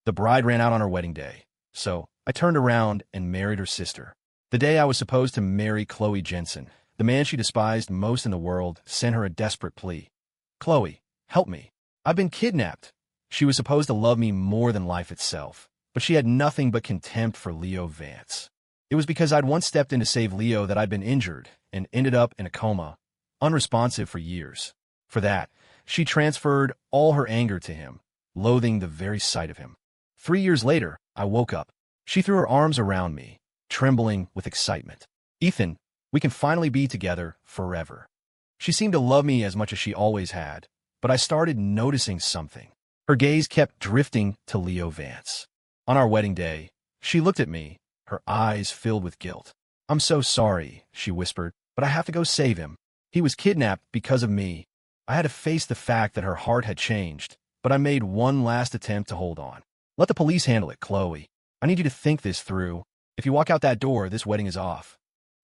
The bride ran out on her wedding day, so I turned around and married her sister. The day I was supposed to marry Chloe Jensen, the man she despised most in the world sent her a desperate plea. "Chloe, help me. I've been kidnapped." She was supposed to love me more than life itself, but she had nothing but contempt for Leo Vance. It was because I'd once stepped in to save Leo that I'd been injured and ended up in a coma, unresponsive for years. For that, she transferred all her anger to him, loathing the very sight of him. 3 years later, I woke up. She threw her arms around me, trembling with excitement. "Ethan, we can finally be together forever." She seemed to love me as much as she always had, but I started noticing something. Her gaze kept drifting to Leo Vance. On our wedding day, she looked at me, her eyes filled with guilt. "I'm so sorry," she whispered, "but I have to go save him. He was kidnapped because of me." I had to face the fact that her heart had changed, but I made one last attempt to hold on. "Let the police handle it, Chloe. I need you to think this through. If you walk out that door, this wedding is off."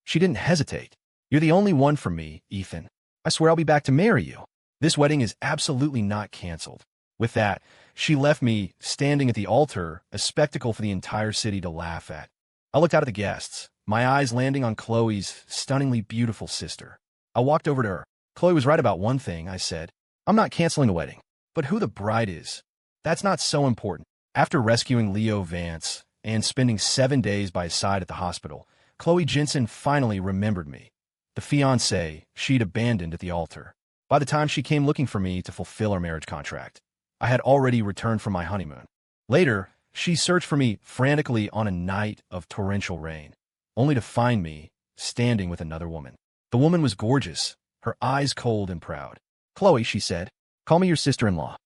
She didn't hesitate. "You're the only one for me, Ethan. I swear I'll be back to marry you. This wedding is absolutely not canceled." With that, she left me standing at the altar, a spectacle for the entire city to laugh at. I looked out at the guests, my eyes landing on Chloe's stunningly beautiful sister. I walked over to her. "Chloe was right about one thing," I said. "I'm not canceling the wedding. But who the bride is, that's not so important." After rescuing Leo Vance and spending 7 days by his side at the hospital, Chloe Jensen finally remembered me, the fiancée she'd abandoned at the altar. By the time she came looking for me to fulfill our marriage contract, I had already returned from my honeymoon. Later, she searched for me frantically on a night of torrential rain, only to find me standing with another woman. The woman was gorgeous, her eyes cold and proud. "Chloe," she said, "call me your sister-in-law."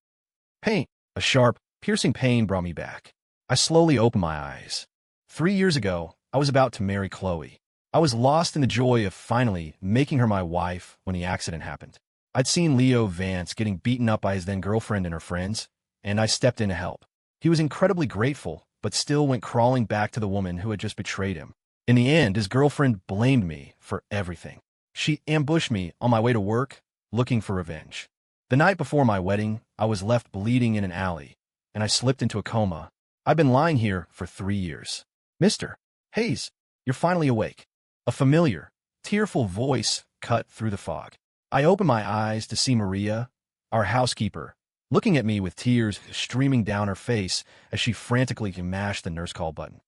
Pain, a sharp, piercing pain brought me back. I slowly opened my eyes. 3 years ago, I was about to marry Chloe. I was lost in the joy of finally making her my wife when the accident happened. I'd seen Leo Vance getting beaten up by his then-girlfriend and her friends, and I stepped in to help. He was incredibly grateful, but still went crawling back to the woman who had just betrayed him. In the end, his girlfriend blamed me for everything. She ambushed me on my way to work, looking for revenge. The night before my wedding, I was left bleeding in an alley, and I slipped into a coma. I've been lying here for 3 years. "Mr. Hayes, you're finally awake." A familiar, tearful voice cut through the fog. I opened my eyes to see Maria, our housekeeper, looking at me with tears streaming down her face as she frantically mashed the nurse call button.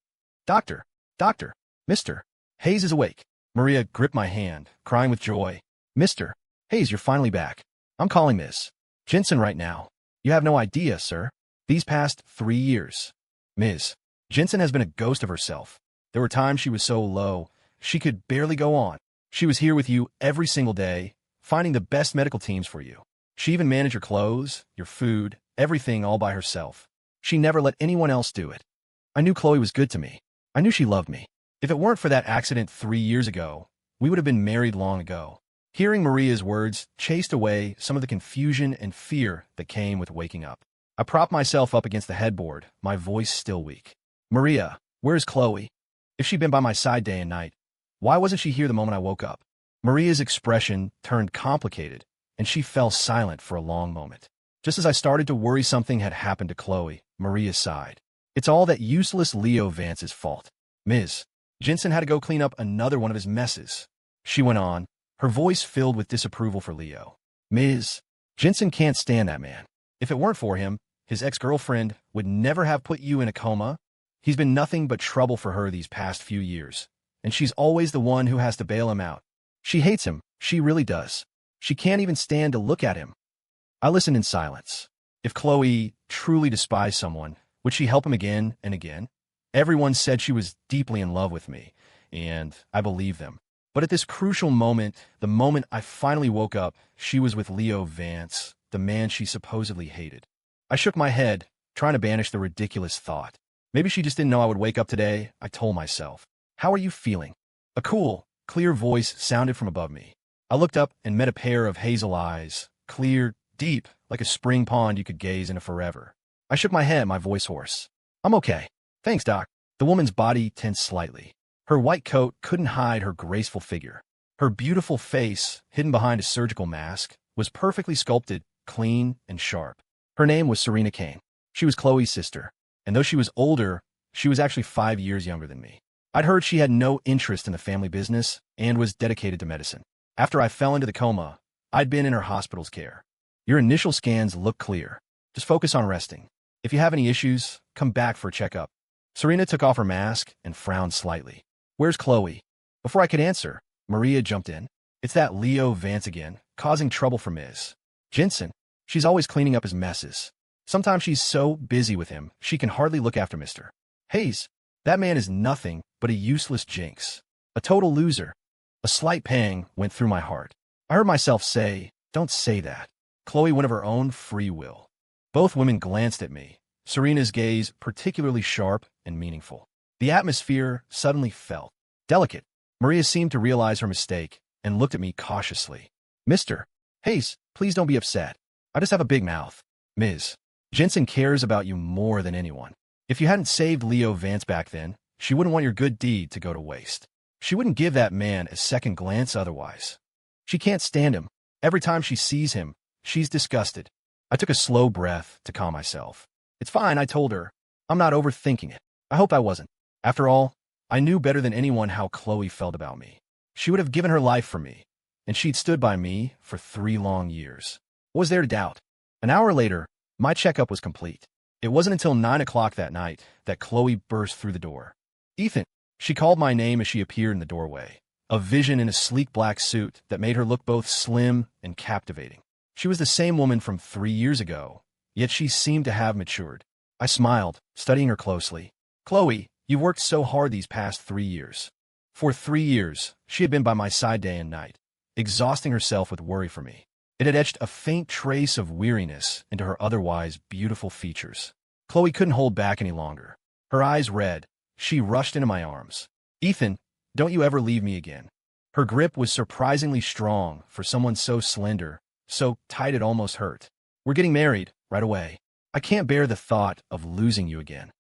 Doctor, Mr. Hayes is awake." Maria gripped my hand, crying with joy. "Mr. Hayes, you're finally back. I'm calling Miss Jensen right now. You have no idea, sir. These past 3 years, Ms. Jensen has been a ghost of herself. There were times she was so low, she could barely go on. She was here with you every single day, finding the best medical teams for you. She even managed your clothes, your food, everything all by herself. She never let anyone else do it. I knew Chloe was good to me. I knew she loved me. If it weren't for that accident 3 years ago, we would have been married long ago." Hearing Maria's words chased away some of the confusion and fear that came with waking up. I propped myself up against the headboard, my voice still weak. "Maria, where's Chloe? If she'd been by my side day and night, why wasn't she here the moment I woke up?" Maria's expression turned complicated, and she fell silent for a long moment. Just as I started to worry something had happened to Chloe, Maria sighed. "It's all that useless Leo Vance's fault. Ms. Jensen had to go clean up another one of his messes," she went on, her voice filled with disapproval for Leo. "Ms. Jensen can't stand that man. If it weren't for him, his ex-girlfriend would never have put you in a coma. He's been nothing but trouble for her these past few years, and she's always the one who has to bail him out. She hates him, she really does. She can't even stand to look at him." I listened in silence. If Chloe truly despised someone, would she help him again and again? Everyone said she was deeply in love with me, and I believed them. But at this crucial moment, the moment I finally woke up, she was with Leo Vance, the man she supposedly hated. I shook my head, trying to banish the ridiculous thought. Maybe she just didn't know I would wake up today, I told myself. "How are you feeling?" A cool, clear voice sounded from above me. I looked up and met a pair of hazel eyes, clear, deep, like a spring pond you could gaze into forever. I shook my head, my voice hoarse. "I'm okay. Thanks, Doc." The woman's body tensed slightly. Her white coat couldn't hide her graceful figure. Her beautiful face, hidden behind a surgical mask, was perfectly sculpted, clean, and sharp. Her name was Serena Kane. She was Chloe's sister. And though she was older, she was actually 5 years younger than me. I'd heard she had no interest in the family business and was dedicated to medicine. After I fell into the coma, I'd been in her hospital's care. Your initial scans look clear. Just focus on resting. If you have any issues, come back for a checkup. Serena took off her mask and frowned slightly. Where's Chloe? Before I could answer, Maria jumped in. It's that Leo Vance again, causing trouble for Ms. Jensen. She's always cleaning up his messes. Sometimes she's so busy with him, she can hardly look after Mr. Hayes. That man is nothing but a useless jinx. A total loser. A slight pang went through my heart. I heard myself say, don't say that. Chloe went of her own free will. Both women glanced at me, Serena's gaze particularly sharp and meaningful. The atmosphere suddenly felt delicate. Maria seemed to realize her mistake and looked at me cautiously. Mr. Hayes, please don't be upset. I just have a big mouth. Ms. Jensen cares about you more than anyone. If you hadn't saved Leo Vance back then, she wouldn't want your good deed to go to waste. She wouldn't give that man a second glance otherwise. She can't stand him. Every time she sees him, she's disgusted. I took a slow breath to calm myself. It's fine, I told her. I'm not overthinking it. I hope I wasn't. After all, I knew better than anyone how Chloe felt about me. She would have given her life for me, and she'd stood by me for 3 long years. What was there to doubt? An hour later, my checkup was complete. It wasn't until 9 o'clock that night that Chloe burst through the door. Ethan, she called my name as she appeared in the doorway, a vision in a sleek black suit that made her look both slim and captivating. She was the same woman from 3 years ago, yet she seemed to have matured. I smiled, studying her closely. Chloe, you've worked so hard these past 3 years. For 3 years, she had been by my side day and night, exhausting herself with worry for me. It had etched a faint trace of weariness into her otherwise beautiful features. Chloe couldn't hold back any longer. Her eyes red, she rushed into my arms. Ethan, don't you ever leave me again. Her grip was surprisingly strong for someone so slender, so tight it almost hurt. We're getting married, right away. I can't bear the thought of losing you again.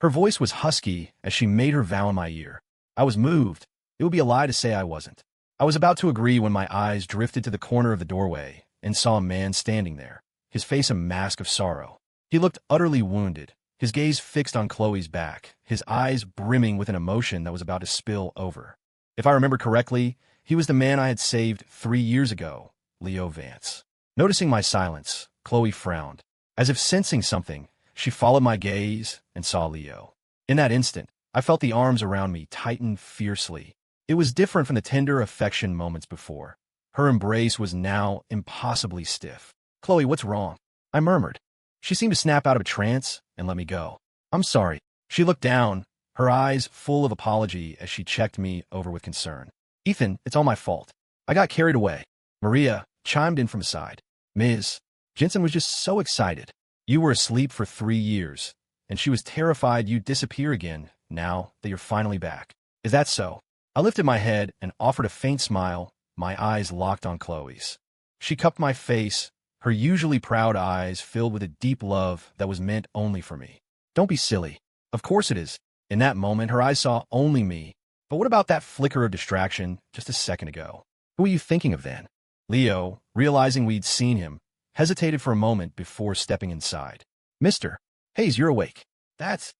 Her voice was husky as she made her vow in my ear. I was moved. It would be a lie to say I wasn't. I was about to agree when my eyes drifted to the corner of the doorway and saw a man standing there, his face a mask of sorrow. He looked utterly wounded, his gaze fixed on Chloe's back, his eyes brimming with an emotion that was about to spill over. If I remember correctly, he was the man I had saved 3 years ago, Leo Vance. Noticing my silence, Chloe frowned. As if sensing something, she followed my gaze and saw Leo. In that instant, I felt the arms around me tighten fiercely. It was different from the tender affection moments before. Her embrace was now impossibly stiff. Chloe, what's wrong? I murmured. She seemed to snap out of a trance and let me go. I'm sorry. She looked down, her eyes full of apology as she checked me over with concern. Ethan, it's all my fault. I got carried away. Maria chimed in from the side. Ms. Jensen was just so excited. You were asleep for 3 years, and she was terrified you'd disappear again now that you're finally back. Is that so? I lifted my head and offered a faint smile, my eyes locked on Chloe's. She cupped my face, her usually proud eyes filled with a deep love that was meant only for me. Don't be silly. Of course it is. In that moment, her eyes saw only me. But what about that flicker of distraction just a second ago? Who were you thinking of then? Leo, realizing we'd seen him, hesitated for a moment before stepping inside. Mr. Hayes, you're awake. That's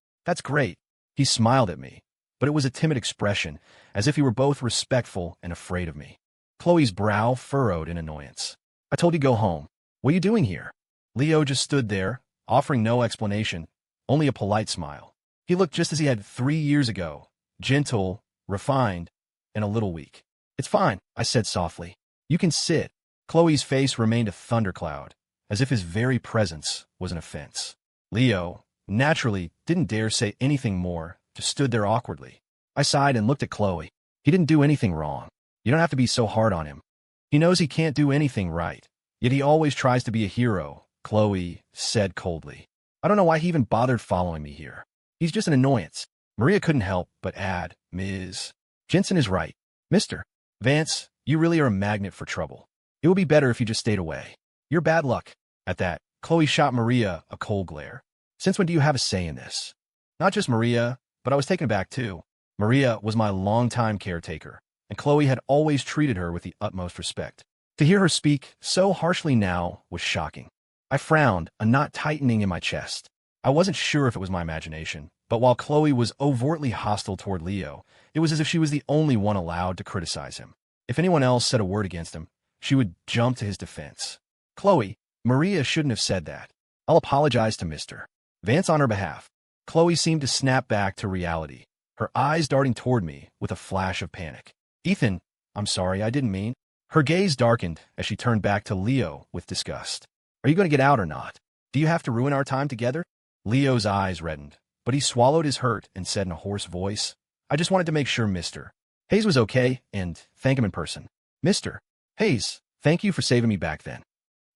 great. He smiled at me, but it was a timid expression, as if he were both respectful and afraid of me. Chloe's brow furrowed in annoyance. I told you go home. What are you doing here? Leo just stood there, offering no explanation, only a polite smile. He looked just as he had 3 years ago, gentle, refined, and a little weak. It's fine, I said softly. You can sit. Chloe's face remained a thundercloud, as if his very presence was an offense. Leo, naturally, didn't dare say anything more, just stood there awkwardly. I sighed and looked at Chloe. He didn't do anything wrong. You don't have to be so hard on him. He knows he can't do anything right, yet he always tries to be a hero, Chloe said coldly. I don't know why he even bothered following me here. He's just an annoyance. Maria couldn't help but add, Ms. Jensen is right. Mr. Vance, you really are a magnet for trouble. It would be better if you just stayed away. You're bad luck. At that, Chloe shot Maria a cold glare. Since when do you have a say in this? Not just Maria, but I was taken aback too. Maria was my longtime caretaker, and Chloe had always treated her with the utmost respect. To hear her speak so harshly now was shocking. I frowned, a knot tightening in my chest. I wasn't sure if it was my imagination, but while Chloe was overtly hostile toward Leo, it was as if she was the only one allowed to criticize him. If anyone else said a word against him, she would jump to his defense. Chloe, Maria shouldn't have said that. I'll apologize to Mr. Vance on her behalf. Chloe seemed to snap back to reality, her eyes darting toward me with a flash of panic. Ethan, I'm sorry, I didn't mean. Her gaze darkened as she turned back to Leo with disgust. Are you going to get out or not? Do you have to ruin our time together? Leo's eyes reddened, but he swallowed his hurt and said in a hoarse voice, I just wanted to make sure Mr. Hayes was okay and thank him in person. Mr. Hayes, thank you for saving me back then.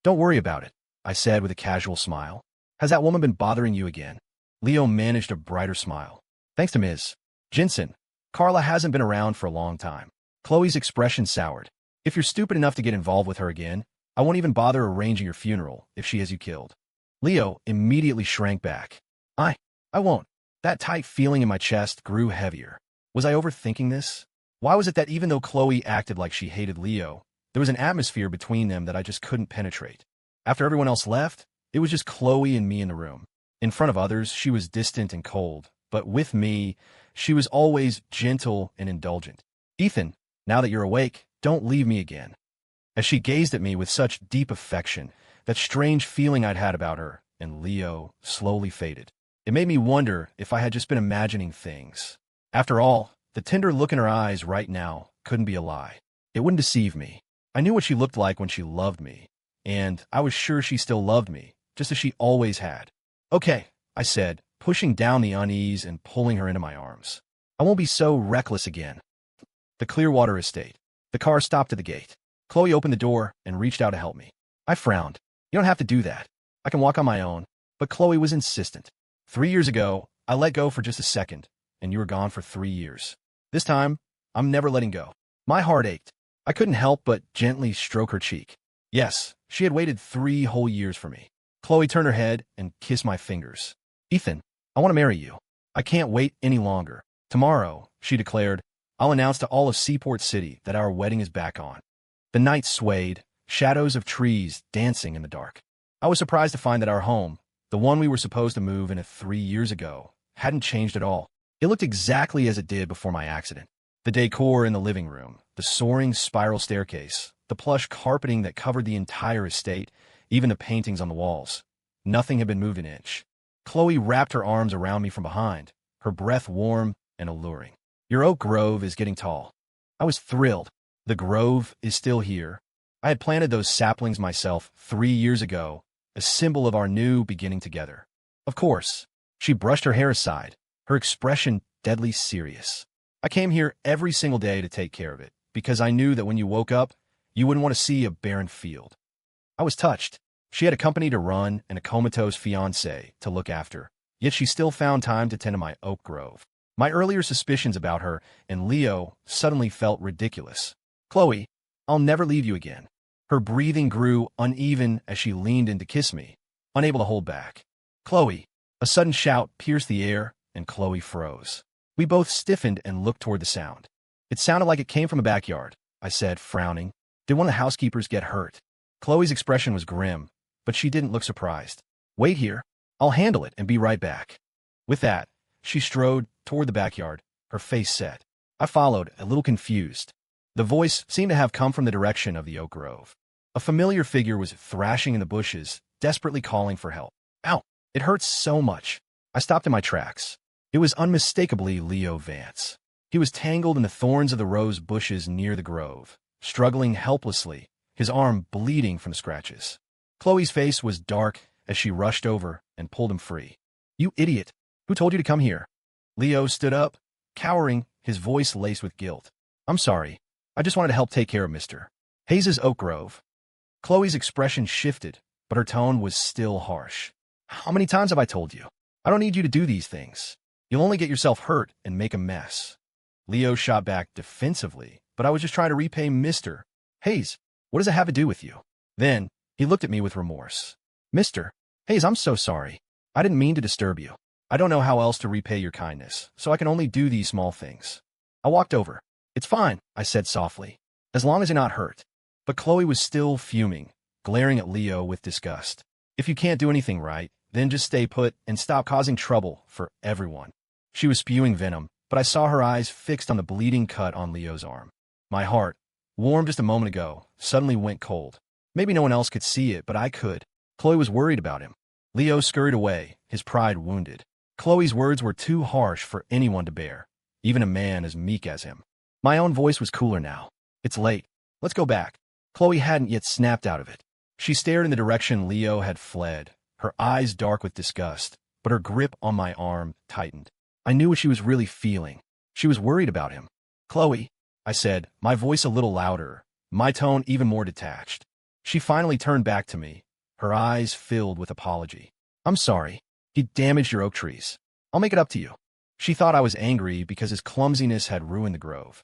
Don't worry about it, I said with a casual smile. Has that woman been bothering you again? Leo managed a brighter smile. Thanks to Ms. Jensen, Carla hasn't been around for a long time. Chloe's expression soured. If you're stupid enough to get involved with her again, I won't even bother arranging your funeral if she has you killed. Leo immediately shrank back. I won't. That tight feeling in my chest grew heavier. Was I overthinking this? Why was it that even though Chloe acted like she hated Leo, there was an atmosphere between them that I just couldn't penetrate? After everyone else left, it was just Chloe and me in the room. In front of others, she was distant and cold, but with me, she was always gentle and indulgent. Ethan, now that you're awake, don't leave me again. As she gazed at me with such deep affection, that strange feeling I'd had about her and Leo slowly faded. It made me wonder if I had just been imagining things. After all, the tender look in her eyes right now couldn't be a lie. It wouldn't deceive me. I knew what she looked like when she loved me, and I was sure she still loved me, just as she always had. Okay, I said, pushing down the unease and pulling her into my arms. I won't be so reckless again. The Clearwater estate. The car stopped at the gate. Chloe opened the door and reached out to help me. I frowned. You don't have to do that. I can walk on my own. But Chloe was insistent. 3 years ago, I let go for just a second, and you were gone for 3 years. This time, I'm never letting go. My heart ached. I couldn't help but gently stroke her cheek. Yes, she had waited 3 whole years for me. Chloe turned her head and kissed my fingers. Ethan, I want to marry you. I can't wait any longer. Tomorrow, she declared, I'll announce to all of Seaport City that our wedding is back on. The night swayed, shadows of trees dancing in the dark. I was surprised to find that our home, the one we were supposed to move in 3 years ago, hadn't changed at all. It looked exactly as it did before my accident. The decor in the living room, the soaring spiral staircase, the plush carpeting that covered the entire estate, even the paintings on the walls. Nothing had been moved an inch. Chloe wrapped her arms around me from behind, her breath warm and alluring. Your oak grove is getting tall. I was thrilled. The grove is still here. I had planted those saplings myself 3 years ago, a symbol of our new beginning together. Of course, she brushed her hair aside, her expression deadly serious. I came here every single day to take care of it, because I knew that when you woke up, you wouldn't want to see a barren field. I was touched. She had a company to run and a comatose fiancé to look after, yet she still found time to tend to my oak grove. My earlier suspicions about her and Leo suddenly felt ridiculous. Chloe, I'll never leave you again. Her breathing grew uneven as she leaned in to kiss me, unable to hold back. Chloe, a sudden shout pierced the air, and Chloe froze. We both stiffened and looked toward the sound. It sounded like it came from a backyard, I said, frowning. Did one of the housekeepers get hurt? Chloe's expression was grim, but she didn't look surprised. Wait here. I'll handle it and be right back. With that, she strode toward the backyard, her face set. I followed, a little confused. The voice seemed to have come from the direction of the oak grove. A familiar figure was thrashing in the bushes, desperately calling for help. Ow! It hurts so much. I stopped in my tracks. It was unmistakably Leo Vance. He was tangled in the thorns of the rose bushes near the grove, struggling helplessly, his arm bleeding from the scratches. Chloe's face was dark as she rushed over and pulled him free. You idiot! Who told you to come here? Leo stood up, cowering, his voice laced with guilt. I'm sorry. I just wanted to help take care of Mr. Hayes's oak grove. Chloe's expression shifted, but her tone was still harsh. How many times have I told you? I don't need you to do these things. You'll only get yourself hurt and make a mess. Leo shot back defensively, but I was just trying to repay Mr. Hayes. What does it have to do with you? Then, he looked at me with remorse. Mr. Hayes, I'm so sorry. I didn't mean to disturb you. I don't know how else to repay your kindness, so I can only do these small things. I walked over. It's fine, I said softly, as long as you're not hurt. But Chloe was still fuming, glaring at Leo with disgust. If you can't do anything right, Then just stay put and stop causing trouble for everyone. She was spewing venom, but I saw her eyes fixed on the bleeding cut on Leo's arm. My heart, warm just a moment ago, suddenly went cold. Maybe no one else could see it, but I could. Chloe was worried about him. Leo scurried away, his pride wounded. Chloe's words were too harsh for anyone to bear, even a man as meek as him. My own voice was cooler now. It's late. Let's go back. Chloe hadn't yet snapped out of it. She stared in the direction Leo had fled, her eyes dark with disgust, but her grip on my arm tightened. I knew what she was really feeling. She was worried about him. Chloe, I said, my voice a little louder, my tone even more detached. She finally turned back to me, her eyes filled with apology. I'm sorry. He damaged your oak trees. I'll make it up to you. She thought I was angry because his clumsiness had ruined the grove.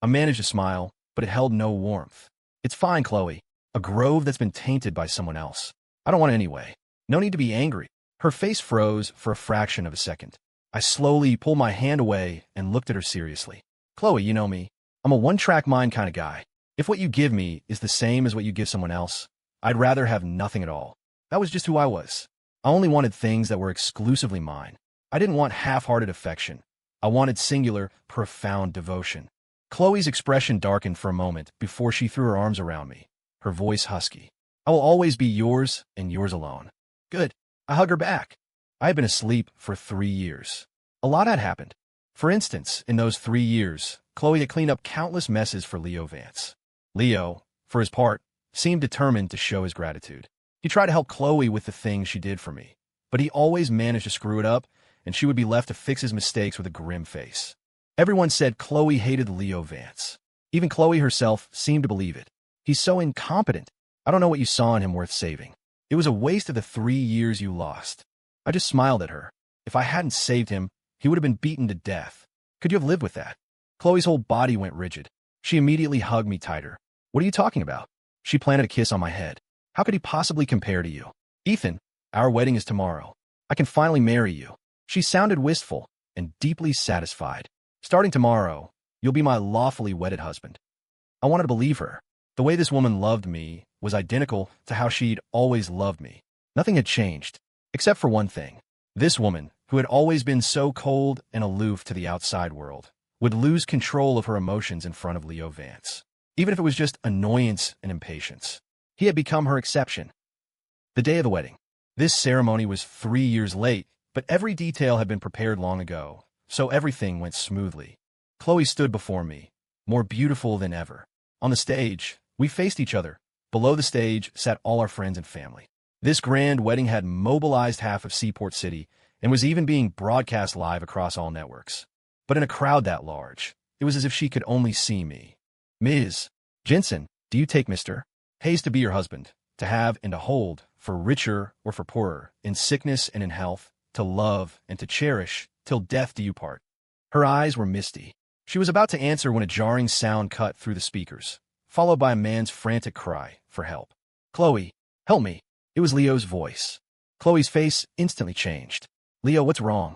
I managed to smile, but it held no warmth. It's fine, Chloe. A grove that's been tainted by someone else. I don't want it anyway. No need to be angry. Her face froze for a fraction of a second. I slowly pulled my hand away and looked at her seriously. Chloe, you know me. I'm a one-track mind kind of guy. If what you give me is the same as what you give someone else, I'd rather have nothing at all. That was just who I was. I only wanted things that were exclusively mine. I didn't want half-hearted affection. I wanted singular, profound devotion. Chloe's expression darkened for a moment before she threw her arms around me, her voice husky. I will always be yours and yours alone. Good. I hug her back. I had been asleep for 3 years. A lot had happened. For instance, in those 3 years, Chloe had cleaned up countless messes for Leo Vance. Leo, for his part, seemed determined to show his gratitude. He tried to help Chloe with the things she did for me, but he always managed to screw it up, and she would be left to fix his mistakes with a grim face. Everyone said Chloe hated Leo Vance. Even Chloe herself seemed to believe it. He's so incompetent. I don't know what you saw in him worth saving. It was a waste of the 3 years you lost. I just smiled at her. If I hadn't saved him, he would have been beaten to death. Could you have lived with that? Chloe's whole body went rigid. She immediately hugged me tighter. What are you talking about? She planted a kiss on my head. How could he possibly compare to you? Ethan, our wedding is tomorrow. I can finally marry you. She sounded wistful and deeply satisfied. Starting tomorrow, you'll be my lawfully wedded husband. I wanted to believe her. The way this woman loved me was identical to how she'd always loved me. Nothing had changed, except for one thing. This woman, who had always been so cold and aloof to the outside world, would lose control of her emotions in front of Leo Vance, even if it was just annoyance and impatience. He had become her exception. The day of the wedding. This ceremony was 3 years late, but every detail had been prepared long ago, so everything went smoothly. Chloe stood before me, more beautiful than ever. On the stage, we faced each other. Below the stage sat all our friends and family. This grand wedding had mobilized half of Seaport City and was even being broadcast live across all networks. But in a crowd that large, it was as if she could only see me. Ms. Jensen, do you take Mr. Hayes to be your husband, to have and to hold, for richer or for poorer, in sickness and in health, to love and to cherish, till death do you part? Her eyes were misty. She was about to answer when a jarring sound cut through the speakers, followed by a man's frantic cry for help. Chloe, help me. It was Leo's voice. Chloe's face instantly changed. Leo, what's wrong?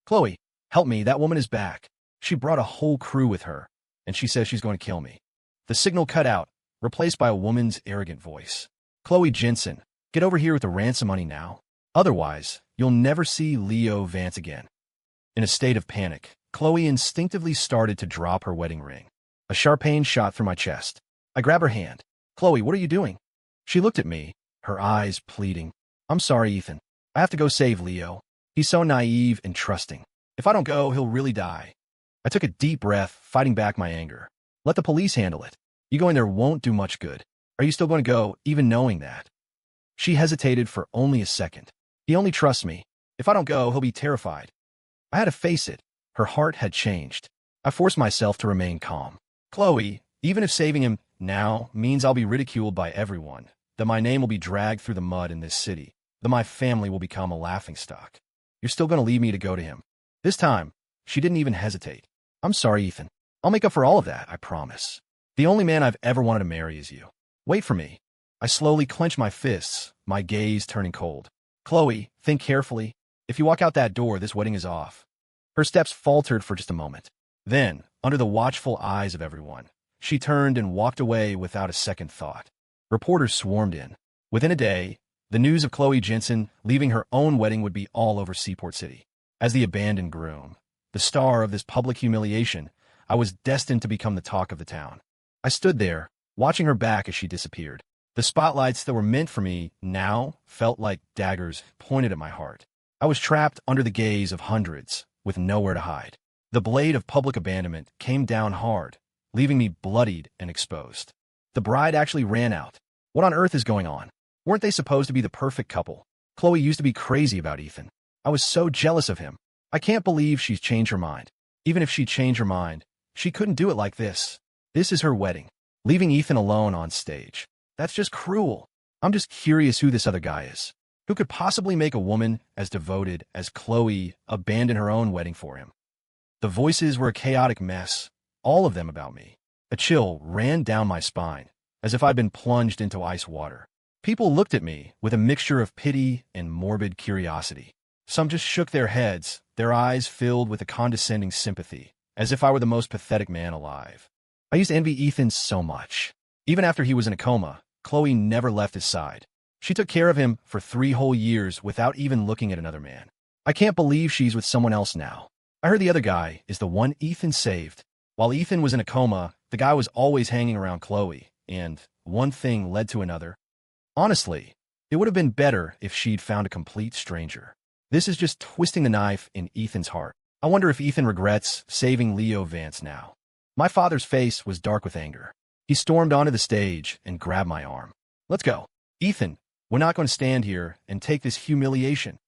Chloe, help me, that woman is back. She brought a whole crew with her, and she says she's going to kill me. The signal cut out, replaced by a woman's arrogant voice. Chloe Jensen, get over here with the ransom money now. Otherwise, you'll never see Leo Vance again. In a state of panic, Chloe instinctively started to drop her wedding ring. A sharp pain shot through my chest. I grabbed her hand. Chloe, what are you doing? She looked at me, her eyes pleading. I'm sorry, Ethan. I have to go save Leo. He's so naive and trusting. If I don't go, he'll really die. I took a deep breath, fighting back my anger. Let the police handle it. You going there won't do much good. Are you still going to go, even knowing that? She hesitated for only a second. He only trusts me. If I don't go, he'll be terrified. I had to face it. Her heart had changed. I forced myself to remain calm. Chloe, even if saving him now means I'll be ridiculed by everyone, that my name will be dragged through the mud in this city, that my family will become a laughingstock, you're still going to leave me to go to him. This time, she didn't even hesitate. I'm sorry, Ethan. I'll make up for all of that, I promise. The only man I've ever wanted to marry is you. Wait for me. I slowly clenched my fists, my gaze turning cold. Chloe, think carefully. If you walk out that door, this wedding is off. Her steps faltered for just a moment. Then, under the watchful eyes of everyone, she turned and walked away without a second thought. Reporters swarmed in. Within a day, The news of Chloe Jensen leaving her own wedding would be all over Seaport City. As the abandoned groom, the star of this public humiliation, I was destined to become the talk of the town. I stood there, watching her back as she disappeared. The spotlights that were meant for me now felt like daggers pointed at my heart. I was trapped under the gaze of hundreds, with nowhere to hide. The blade of public abandonment came down hard, leaving me bloodied and exposed. The bride actually ran out. What on earth is going on? Weren't they supposed to be the perfect couple? Chloe used to be crazy about Ethan. I was so jealous of him. I can't believe she's changed her mind. Even if she'd changed her mind, she couldn't do it like this. This is her wedding. Leaving Ethan alone on stage. That's just cruel. I'm just curious who this other guy is. Who could possibly make a woman as devoted as Chloe abandon her own wedding for him? The voices were a chaotic mess, all of them about me. A chill ran down my spine, as if I'd been plunged into ice water. People looked at me with a mixture of pity and morbid curiosity. Some just shook their heads, their eyes filled with a condescending sympathy, as if I were the most pathetic man alive. I used to envy Ethan so much. Even after he was in a coma, Chloe never left his side. She took care of him for 3 whole years without even looking at another man. I can't believe she's with someone else now. I heard the other guy is the one Ethan saved. While Ethan was in a coma, the guy was always hanging around Chloe, and one thing led to another. Honestly, it would have been better if she'd found a complete stranger. This is just twisting the knife in Ethan's heart. I wonder if Ethan regrets saving Leo Vance now. My father's face was dark with anger. He stormed onto the stage and grabbed my arm. Let's go. Ethan, we're not going to stand here and take this humiliation.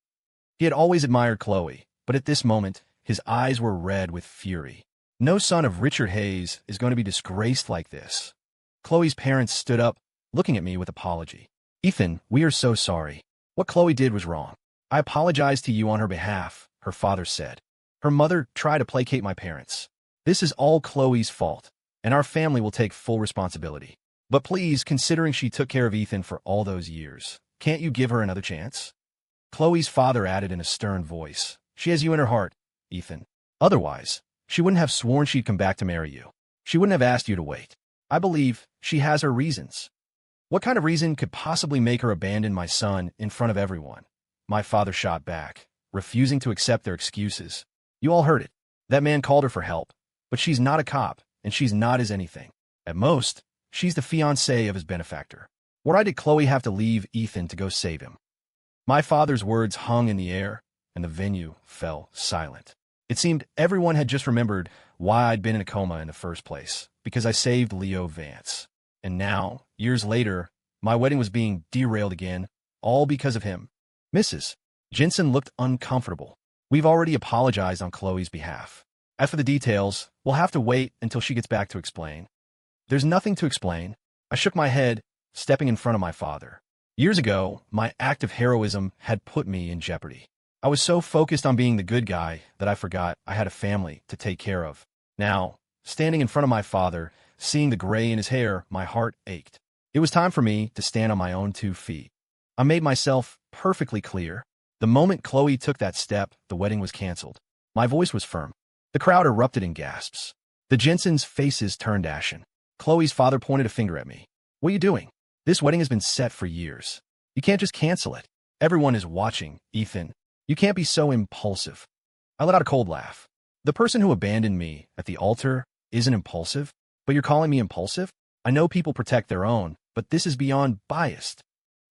He had always admired Chloe, but at this moment, his eyes were red with fury. No son of Richard Hayes is going to be disgraced like this. Chloe's parents stood up, looking at me with apology. Ethan, we are so sorry. What Chloe did was wrong. I apologize to you on her behalf, her father said. Her mother tried to placate my parents. This is all Chloe's fault, and our family will take full responsibility. But please, considering she took care of Ethan for all those years, can't you give her another chance? Chloe's father added in a stern voice. She has you in her heart, Ethan. Otherwise, she wouldn't have sworn she'd come back to marry you. She wouldn't have asked you to wait. I believe she has her reasons. What kind of reason could possibly make her abandon my son in front of everyone? My father shot back, refusing to accept their excuses. You all heard it. That man called her for help, but she's not a cop, and she's not his anything. At most, she's the fiancée of his benefactor. Why did Chloe have to leave Ethan to go save him? My father's words hung in the air, and the venue fell silent. It seemed everyone had just remembered why I'd been in a coma in the first place, because I saved Leo Vance. And now, years later, my wedding was being derailed again, all because of him. Mrs. Jensen looked uncomfortable. We've already apologized on Chloe's behalf. As for the details, we'll have to wait until she gets back to explain. There's nothing to explain. I shook my head, stepping in front of my father. Years ago, my act of heroism had put me in jeopardy. I was so focused on being the good guy that I forgot I had a family to take care of. Now, standing in front of my father, seeing the gray in his hair, my heart ached. It was time for me to stand on my own 2 feet. I made myself perfectly clear. The moment Chloe took that step, the wedding was canceled. My voice was firm. The crowd erupted in gasps. The Jensens' faces turned ashen. Chloe's father pointed a finger at me. What are you doing? This wedding has been set for years. You can't just cancel it. Everyone is watching, Ethan. You can't be so impulsive. I let out a cold laugh. The person who abandoned me at the altar isn't impulsive, but you're calling me impulsive? I know people protect their own, but this is beyond biased.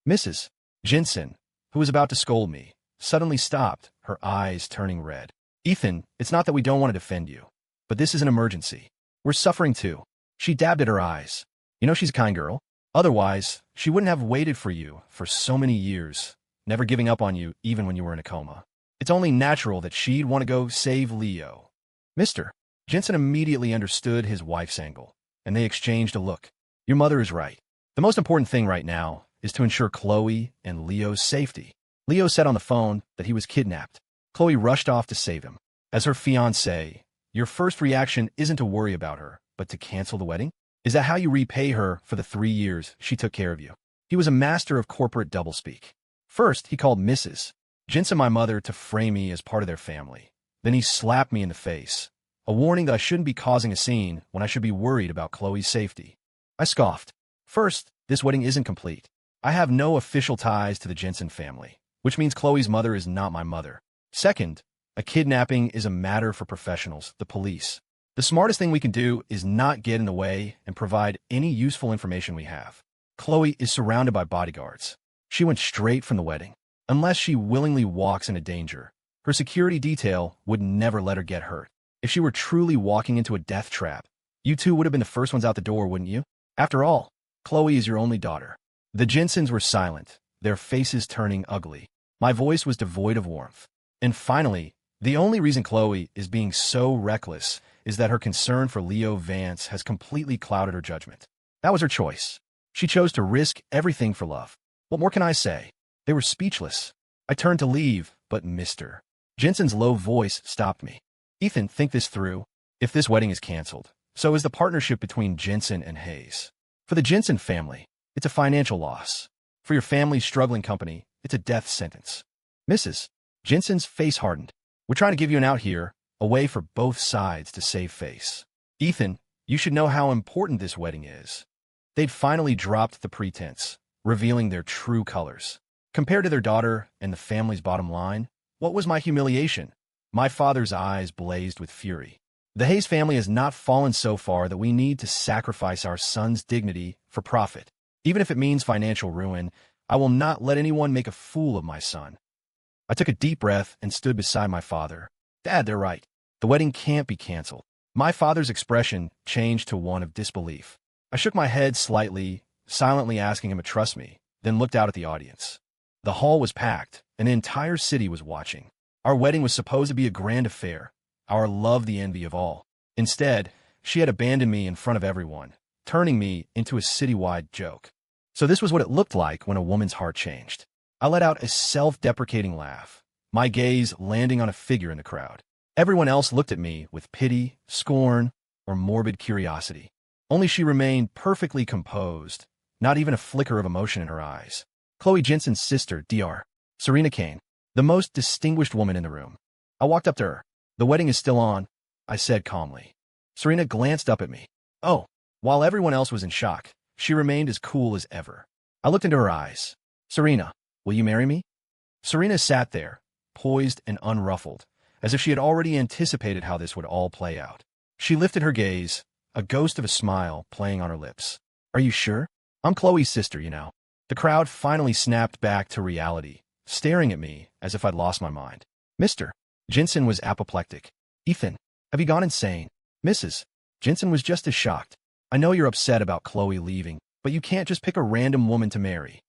Mrs. Jensen, who was about to scold me, suddenly stopped, her eyes turning red. Ethan, it's not that we don't want to defend you, but this is an emergency. We're suffering too. She dabbed at her eyes. You know she's a kind girl. Otherwise, she wouldn't have waited for you for so many years, never giving up on you even when you were in a coma. It's only natural that she'd want to go save Leo. Mr. Jensen immediately understood his wife's angle, and they exchanged a look. Your mother is right. The most important thing right now is to ensure Chloe and Leo's safety. Leo said on the phone that he was kidnapped. Chloe rushed off to save him. As her fiancé, your first reaction isn't to worry about her, but to cancel the wedding? Is that how you repay her for the 3 years she took care of you? He was a master of corporate doublespeak. First, he called Mrs. Jensen my mother to frame me as part of their family. Then he slapped me in the face, a warning that I shouldn't be causing a scene when I should be worried about Chloe's safety. I scoffed. First, this wedding isn't complete. I have no official ties to the Jensen family, which means Chloe's mother is not my mother. Second, a kidnapping is a matter for professionals, the police. The smartest thing we can do is not get in the way and provide any useful information we have. Chloe is surrounded by bodyguards. She went straight from the wedding. Unless she willingly walks into danger, her security detail would never let her get hurt. If she were truly walking into a death trap, you two would have been the first ones out the door, wouldn't you? After all, Chloe is your only daughter. The Jensens were silent, their faces turning ugly. My voice was devoid of warmth. And finally, the only reason Chloe is being so reckless is that her concern for Leo Vance has completely clouded her judgment. That was her choice. She chose to risk everything for love. What more can I say? They were speechless. I turned to leave, but Mr. Jensen's low voice stopped me. Ethan, think this through. If this wedding is canceled, so is the partnership between Jensen and Hayes. For the Jensen family, it's a financial loss. For your family's struggling company, it's a death sentence. Mrs. Jensen's face hardened. We're trying to give you an out here, a way for both sides to save face. Ethan, you should know how important this wedding is. They'd finally dropped the pretense, revealing their true colors. Compared to their daughter and the family's bottom line, what was my humiliation? My father's eyes blazed with fury. The Hayes family has not fallen so far that we need to sacrifice our son's dignity for profit. Even if it means financial ruin, I will not let anyone make a fool of my son. I took a deep breath and stood beside my father. Dad, they're right. The wedding can't be canceled. My father's expression changed to one of disbelief. I shook my head slightly, silently asking him to trust me, then looked out at the audience. The hall was packed. An entire city was watching. Our wedding was supposed to be a grand affair, our love the envy of all. Instead, she had abandoned me in front of everyone, turning me into a citywide joke. So this was what it looked like when a woman's heart changed. I let out a self-deprecating laugh, my gaze landing on a figure in the crowd. Everyone else looked at me with pity, scorn, or morbid curiosity. Only she remained perfectly composed, not even a flicker of emotion in her eyes. Chloe Jensen's sister, Dr. Serena Kane, the most distinguished woman in the room. I walked up to her. The wedding is still on, I said calmly. Serena glanced up at me. Oh, while everyone else was in shock, she remained as cool as ever. I looked into her eyes. Serena, will you marry me? Serena sat there, poised and unruffled, as if she had already anticipated how this would all play out. She lifted her gaze, a ghost of a smile playing on her lips. Are you sure? I'm Chloe's sister, you know. The crowd finally snapped back to reality, staring at me as if I'd lost my mind. Mr. Jensen was apoplectic. Ethan, have you gone insane? Mrs. Jensen was just as shocked. I know you're upset about Chloe leaving, but you can't just pick a random woman to marry.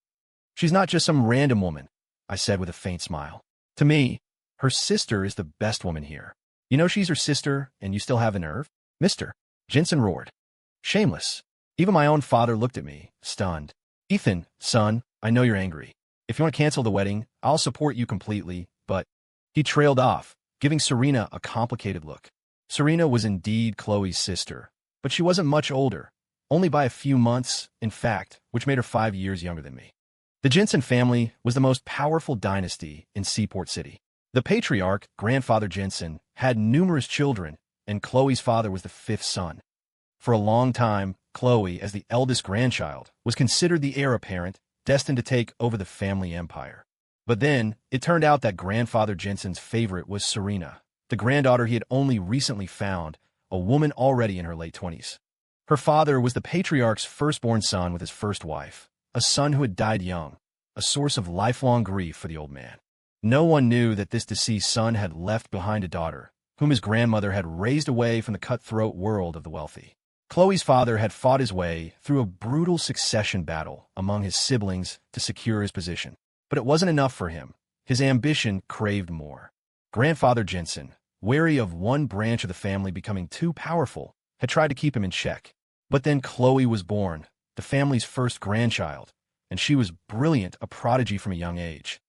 She's not just some random woman, I said with a faint smile. To me, her sister is the best woman here. You know she's her sister, and you still have the nerve? Mr. Jensen roared. Shameless. Even my own father looked at me, stunned. Ethan, son, I know you're angry. If you want to cancel the wedding, I'll support you completely, but... He trailed off, giving Serena a complicated look. Serena was indeed Chloe's sister, but she wasn't much older, only by a few months, in fact, which made her 5 years younger than me. The Jensen family was the most powerful dynasty in Seaport City. The patriarch, Grandfather Jensen, had numerous children, and Chloe's father was the fifth son. For a long time, Chloe, as the eldest grandchild, was considered the heir apparent, destined to take over the family empire. But then, it turned out that Grandfather Jensen's favorite was Serena, the granddaughter he had only recently found, a woman already in her late 20s. Her father was the patriarch's firstborn son with his first wife, a son who had died young, a source of lifelong grief for the old man. No one knew that this deceased son had left behind a daughter, whom his grandmother had raised away from the cutthroat world of the wealthy. Chloe's father had fought his way through a brutal succession battle among his siblings to secure his position. But it wasn't enough for him. His ambition craved more. Grandfather Jensen, wary of one branch of the family becoming too powerful, had tried to keep him in check. But then Chloe was born, the family's first grandchild, and she was brilliant, a prodigy from a young age.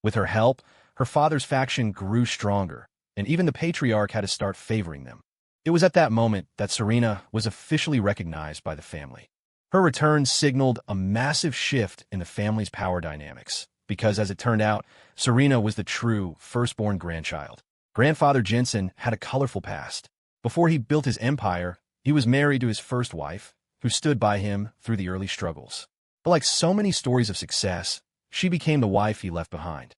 With her help, her father's faction grew stronger, and even the patriarch had to start favoring them. It was at that moment that Serena was officially recognized by the family. Her return signaled a massive shift in the family's power dynamics, because as it turned out, Serena was the true firstborn grandchild. Grandfather Jensen had a colorful past. Before he built his empire, he was married to his first wife, who stood by him through the early struggles. But like so many stories of success, she became the wife he left behind.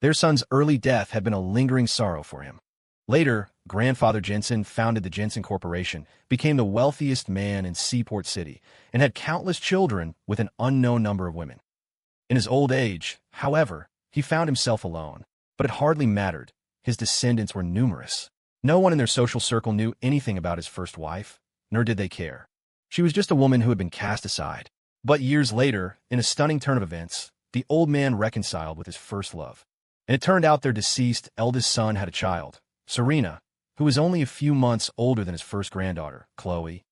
Their son's early death had been a lingering sorrow for him. Later, grandfather Jensen founded the Jensen Corporation, became the wealthiest man in Seaport City, and had countless children with an unknown number of women. In his old age, however, he found himself alone. But it hardly mattered. His descendants were numerous. No one in their social circle knew anything about his first wife, nor did they care. She was just a woman who had been cast aside. But years later, in a stunning turn of events, the old man reconciled with his first love. And it turned out their deceased eldest son had a child, Serena, who was only a few months older than his first granddaughter, Chloe.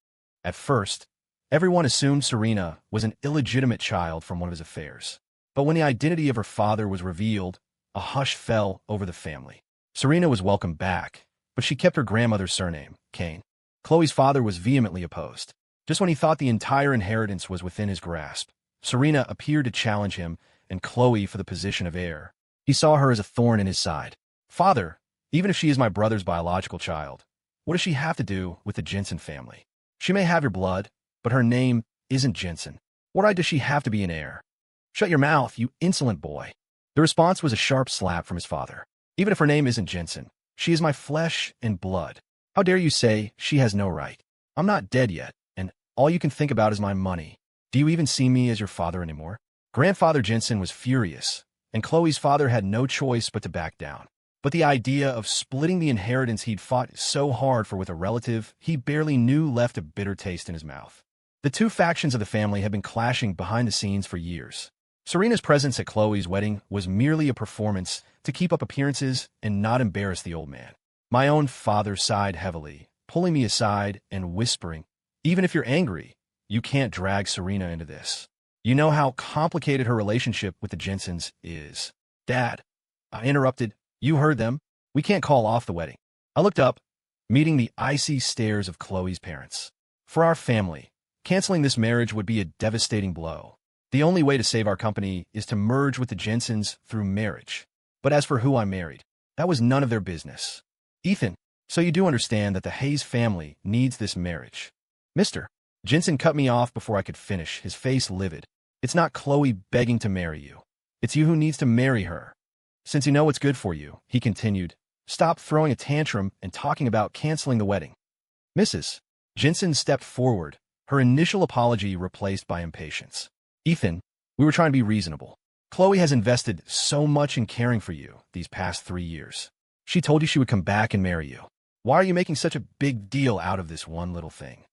At first, everyone assumed Serena was an illegitimate child from one of his affairs. But when the identity of her father was revealed, a hush fell over the family. Serena was welcomed back, but she kept her grandmother's surname, Kane. Chloe's father was vehemently opposed. Just when he thought the entire inheritance was within his grasp, Serena appeared to challenge him and Chloe for the position of heir. He saw her as a thorn in his side. "Father, even if she is my brother's biological child, what does she have to do with the Jensen family? She may have your blood, but her name isn't Jensen. What right does she have to be an heir?" "Shut your mouth, you insolent boy." The response was a sharp slap from his father. "Even if her name isn't Jensen, she is my flesh and blood. How dare you say she has no right? I'm not dead yet, and all you can think about is my money. Do you even see me as your father anymore?" Grandfather Jensen was furious, and Chloe's father had no choice but to back down. But the idea of splitting the inheritance he'd fought so hard for with a relative he barely knew left a bitter taste in his mouth. The two factions of the family had been clashing behind the scenes for years. Serena's presence at Chloe's wedding was merely a performance to keep up appearances and not embarrass the old man. My own father sighed heavily, pulling me aside and whispering, "Even if you're angry, you can't drag Serena into this. You know how complicated her relationship with the Jensens is." "Dad," I interrupted, "you heard them. We can't call off the wedding." I looked up, meeting the icy stares of Chloe's parents. For our family, canceling this marriage would be a devastating blow. The only way to save our company is to merge with the Jensens through marriage. But as for who I married, that was none of their business. "Ethan, so you do understand that the Hayes family needs this marriage." "Mr. Jensen cut me off before I could finish, his face livid. "It's not Chloe begging to marry you. It's you who needs to marry her. Since you know what's good for you," he continued, "stop throwing a tantrum and talking about canceling the wedding." Mrs. Jensen stepped forward, her initial apology replaced by impatience. "Ethan, we were trying to be reasonable. Chloe has invested so much in caring for you these past 3 years. She told you she would come back and marry you. Why are you making such a big deal out of this one little thing?"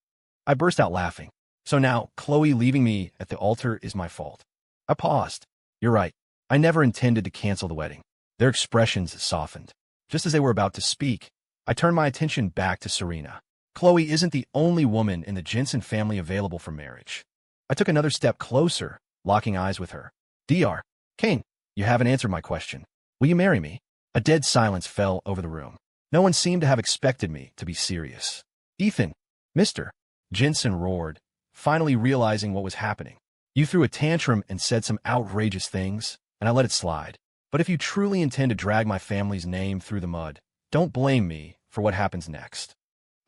I burst out laughing. "So now, Chloe leaving me at the altar is my fault." I paused. "You're right. I never intended to cancel the wedding." Their expressions softened. Just as they were about to speak, I turned my attention back to Serena. Chloe isn't the only woman in the Jensen family available for marriage. I took another step closer, locking eyes with her. "Dr. Kane, you haven't answered my question. Will you marry me?" A dead silence fell over the room. No one seemed to have expected me to be serious. "Ethan," Mr. Jensen roared, finally realizing what was happening. "You threw a tantrum and said some outrageous things, and I let it slide. But if you truly intend to drag my family's name through the mud, don't blame me for what happens next."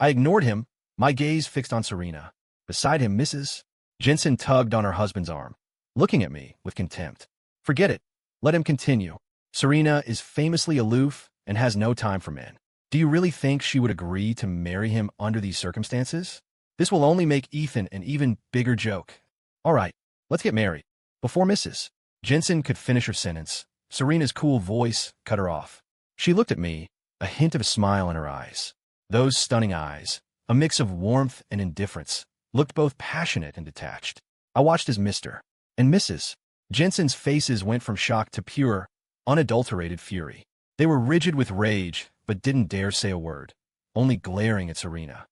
I ignored him, my gaze fixed on Serena. Beside him, Mrs. Jensen tugged on her husband's arm, looking at me with contempt. "Forget it. Let him continue. Serena is famously aloof and has no time for men. Do you really think she would agree to marry him under these circumstances? This will only make Ethan an even bigger joke. All right, let's get married." Before Mrs. Jensen could finish her sentence, Serena's cool voice cut her off. She looked at me, a hint of a smile in her eyes. Those stunning eyes, a mix of warmth and indifference, looked both passionate and detached. I watched as Mr. and Mrs. Jensen's faces went from shock to pure, unadulterated fury. They were rigid with rage, but didn't dare say a word, only glaring at Serena.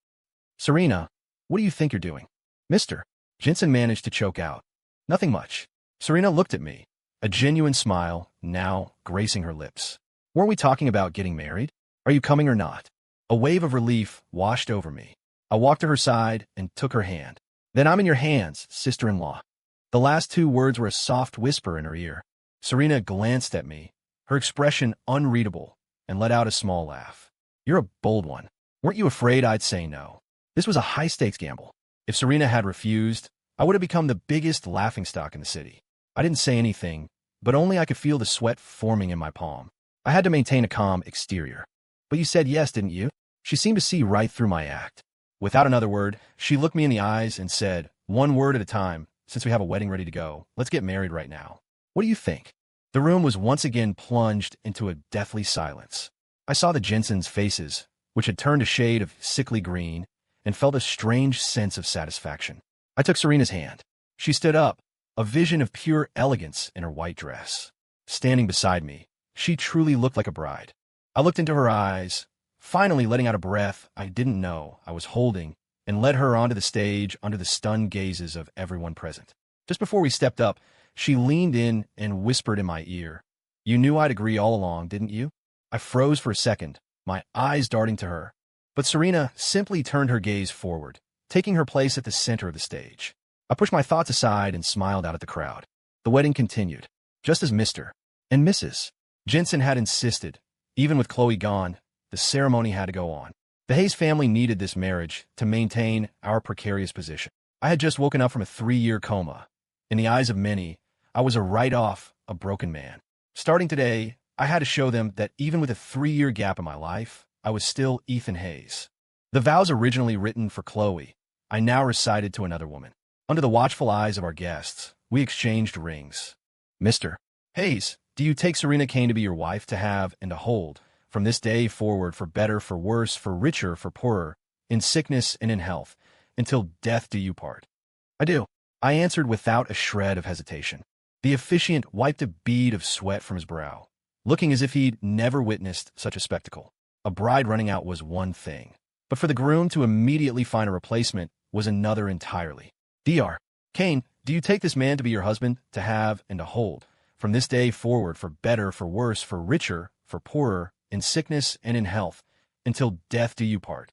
"Serena, what do you think you're doing?" Mr. Jensen managed to choke out. "Nothing much." Serena looked at me, a genuine smile now gracing her lips. "Weren't we talking about getting married? Are you coming or not?" A wave of relief washed over me. I walked to her side and took her hand. "Then I'm in your hands, sister-in-law." The last two words were a soft whisper in her ear. Serena glanced at me, her expression unreadable, and let out a small laugh. "You're a bold one. Weren't you afraid I'd say no?" This was a high-stakes gamble. If Serena had refused, I would have become the biggest laughingstock in the city. I didn't say anything, but only I could feel the sweat forming in my palm. I had to maintain a calm exterior. But you said yes, didn't you? She seemed to see right through my act. Without another word, she looked me in the eyes and said, one word at a time, since we have a wedding ready to go, let's get married right now. What do you think? The room was once again plunged into a deathly silence. I saw the Jensen's faces, which had turned a shade of sickly green, and felt a strange sense of satisfaction. I took Serena's hand. She stood up, a vision of pure elegance in her white dress. Standing beside me, she truly looked like a bride. I looked into her eyes, finally letting out a breath I didn't know I was holding, and led her onto the stage under the stunned gazes of everyone present. Just before we stepped up, she leaned in and whispered in my ear, "You knew I'd agree all along, didn't you?" I froze for a second, my eyes darting to her. But Serena simply turned her gaze forward, taking her place at the center of the stage. I pushed my thoughts aside and smiled out at the crowd. The wedding continued, just as Mr. and Mrs. Jensen had insisted. Even with Chloe gone, the ceremony had to go on. The Hayes family needed this marriage to maintain our precarious position. I had just woken up from a 3-year coma. In the eyes of many, I was a write-off, a broken man. Starting today, I had to show them that even with a 3-year gap in my life, I was still Ethan Hayes. The vows originally written for Chloe, I now recited to another woman. Under the watchful eyes of our guests, we exchanged rings. Mr. Hayes, do you take Serena Kane to be your wife, to have and to hold, from this day forward, for better, for worse, for richer, for poorer, in sickness and in health, until death do you part? I do, I answered without a shred of hesitation. The officiant wiped a bead of sweat from his brow, looking as if he'd never witnessed such a spectacle. A bride running out was one thing, but for the groom to immediately find a replacement was another entirely. Dr. Kane, do you take this man to be your husband, to have and to hold, from this day forward, for better, for worse, for richer, for poorer, in sickness and in health, until death do you part?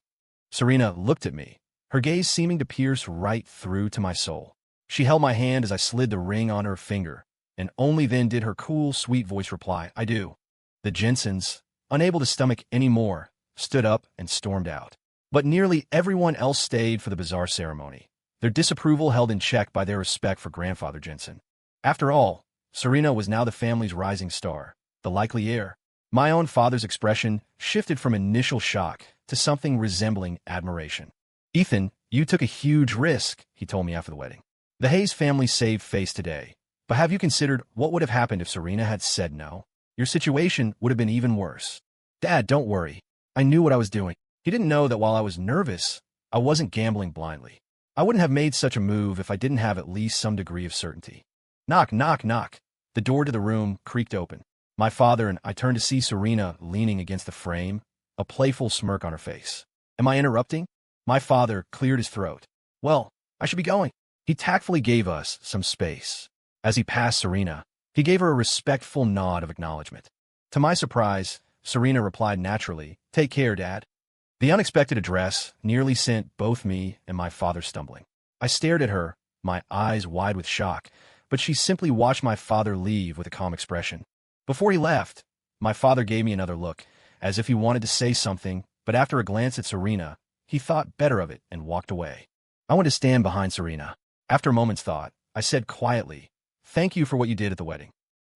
Serena looked at me, her gaze seeming to pierce right through to my soul. She held my hand as I slid the ring on her finger, and only then did her cool, sweet voice reply, "I do." The Jensens, unable to stomach any more, stood up and stormed out. But nearly everyone else stayed for the bizarre ceremony, their disapproval held in check by their respect for Grandfather Jensen. After all, Serena was now the family's rising star, the likely heir. My own father's expression shifted from initial shock to something resembling admiration. "Ethan, you took a huge risk," he told me after the wedding. "The Hayes family saved face today, but have you considered what would have happened if Serena had said no? Your situation would have been even worse." "Dad, don't worry. I knew what I was doing." He didn't know that while I was nervous, I wasn't gambling blindly. I wouldn't have made such a move if I didn't have at least some degree of certainty. Knock, knock, knock. The door to the room creaked open. My father and I turned to see Serena leaning against the frame, a playful smirk on her face. "Am I interrupting?" My father cleared his throat. "Well, I should be going." He tactfully gave us some space. As he passed Serena, he gave her a respectful nod of acknowledgement. To my surprise, Serena replied naturally, "Take care, Dad." The unexpected address nearly sent both me and my father stumbling. I stared at her, my eyes wide with shock, but she simply watched my father leave with a calm expression. Before he left, my father gave me another look, as if he wanted to say something, but after a glance at Serena, he thought better of it and walked away. I went to stand behind Serena. After a moment's thought, I said quietly, "Thank you for what you did at the wedding."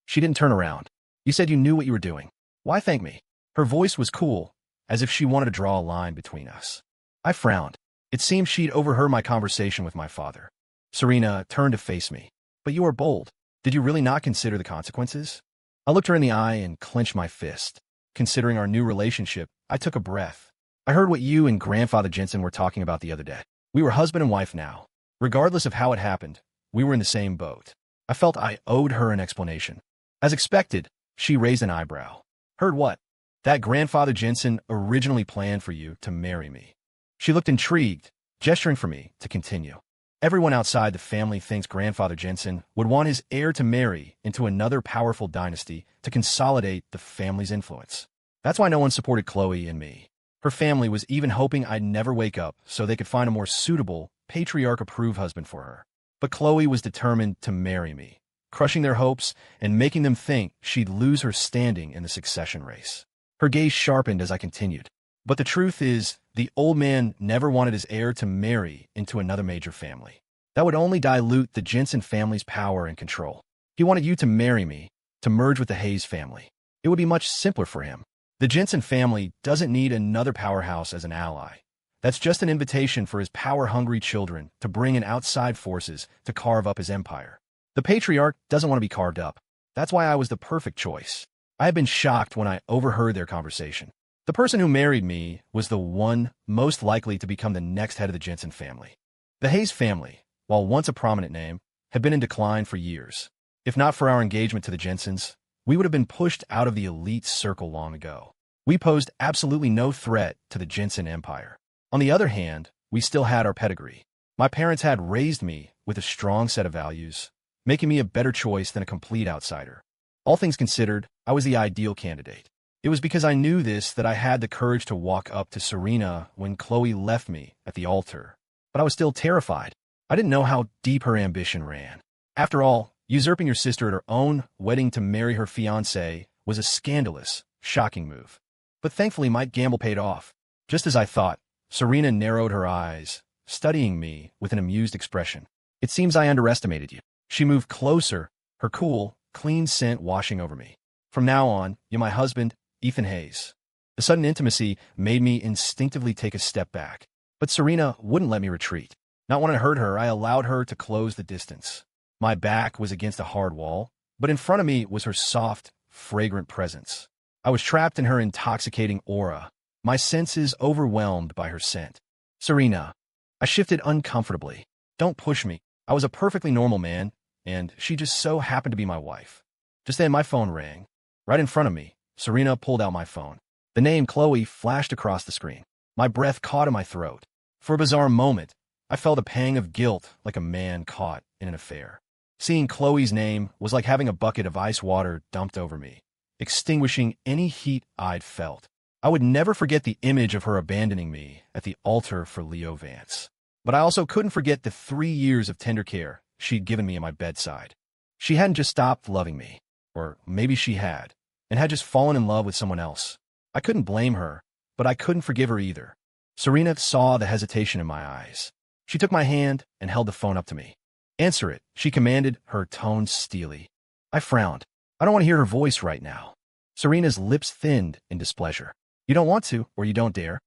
She didn't turn around. "You said you knew what you were doing. Why thank me?" Her voice was cool, as if she wanted to draw a line between us. I frowned. It seemed she'd overheard my conversation with my father. Serena turned to face me. "But you are bold. Did you really not consider the consequences?" I looked her in the eye and clenched my fist. Considering our new relationship, I took a breath. "I heard what you and Grandfather Jensen were talking about the other day. We were husband and wife now. Regardless of how it happened, we were in the same boat." I felt I owed her an explanation. As expected, she raised an eyebrow. "Heard what?" "That Grandfather Jensen originally planned for you to marry me." She looked intrigued, gesturing for me to continue. "Everyone outside the family thinks Grandfather Jensen would want his heir to marry into another powerful dynasty to consolidate the family's influence. That's why no one supported Chloe and me. Her family was even hoping I'd never wake up so they could find a more suitable, patriarch-approved husband for her. But Chloe was determined to marry me, crushing their hopes and making them think she'd lose her standing in the succession race." Her gaze sharpened as I continued. "But the truth is, the old man never wanted his heir to marry into another major family. That would only dilute the Jensen family's power and control. He wanted you to marry me, to merge with the Hayes family. It would be much simpler for him. The Jensen family doesn't need another powerhouse as an ally. That's just an invitation for his power-hungry children to bring in outside forces to carve up his empire. The patriarch doesn't want to be carved up. That's why I was the perfect choice. I had been shocked when I overheard their conversation. The person who married me was the one most likely to become the next head of the Jensen family. The Hayes family, while once a prominent name, had been in decline for years. If not for our engagement to the Jensens, we would have been pushed out of the elite circle long ago. We posed absolutely no threat to the Jensen empire. On the other hand, we still had our pedigree. My parents had raised me with a strong set of values, making me a better choice than a complete outsider. All things considered, I was the ideal candidate. It was because I knew this that I had the courage to walk up to Serena when Chloe left me at the altar. But I was still terrified. I didn't know how deep her ambition ran. After all, usurping your sister at her own wedding to marry her fiancé was a scandalous, shocking move. But thankfully my gamble paid off. Just as I thought, Serena narrowed her eyes, studying me with an amused expression. It seems I underestimated you. She moved closer, her cool, clean scent washing over me. From now on, you're my husband, Ethan Hayes. The sudden intimacy made me instinctively take a step back. But Serena wouldn't let me retreat. Not wanting to hurt her, I allowed her to close the distance. My back was against a hard wall, but in front of me was her soft, fragrant presence. I was trapped in her intoxicating aura, my senses overwhelmed by her scent. Serena. I shifted uncomfortably. Don't push me. I was a perfectly normal man, and she just so happened to be my wife. Just then my phone rang. Right in front of me, Serena pulled out my phone. The name Chloe flashed across the screen. My breath caught in my throat. For a bizarre moment, I felt a pang of guilt like a man caught in an affair. Seeing Chloe's name was like having a bucket of ice water dumped over me, extinguishing any heat I'd felt. I would never forget the image of her abandoning me at the altar for Leo Vance. But I also couldn't forget the 3 years of tender care she'd given me at my bedside. She hadn't just stopped loving me, or maybe she had, and had just fallen in love with someone else. I couldn't blame her, but I couldn't forgive her either. Serena saw the hesitation in my eyes. She took my hand and held the phone up to me. Answer it, she commanded, her tone steely. I frowned. I don't want to hear her voice right now. Serena's lips thinned in displeasure. You don't want to, or you don't dare?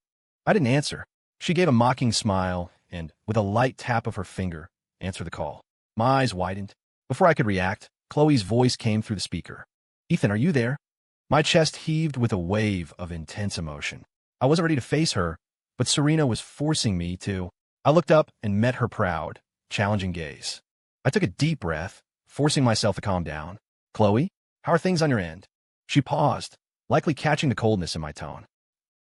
I didn't answer. She gave a mocking smile and, with a light tap of her finger, answered the call. My eyes widened. Before I could react, Chloe's voice came through the speaker. Ethan, are you there? My chest heaved with a wave of intense emotion. I wasn't ready to face her, but Serena was forcing me to. I looked up and met her proud, challenging gaze. I took a deep breath, forcing myself to calm down. Chloe, how are things on your end? She paused, likely catching the coldness in my tone.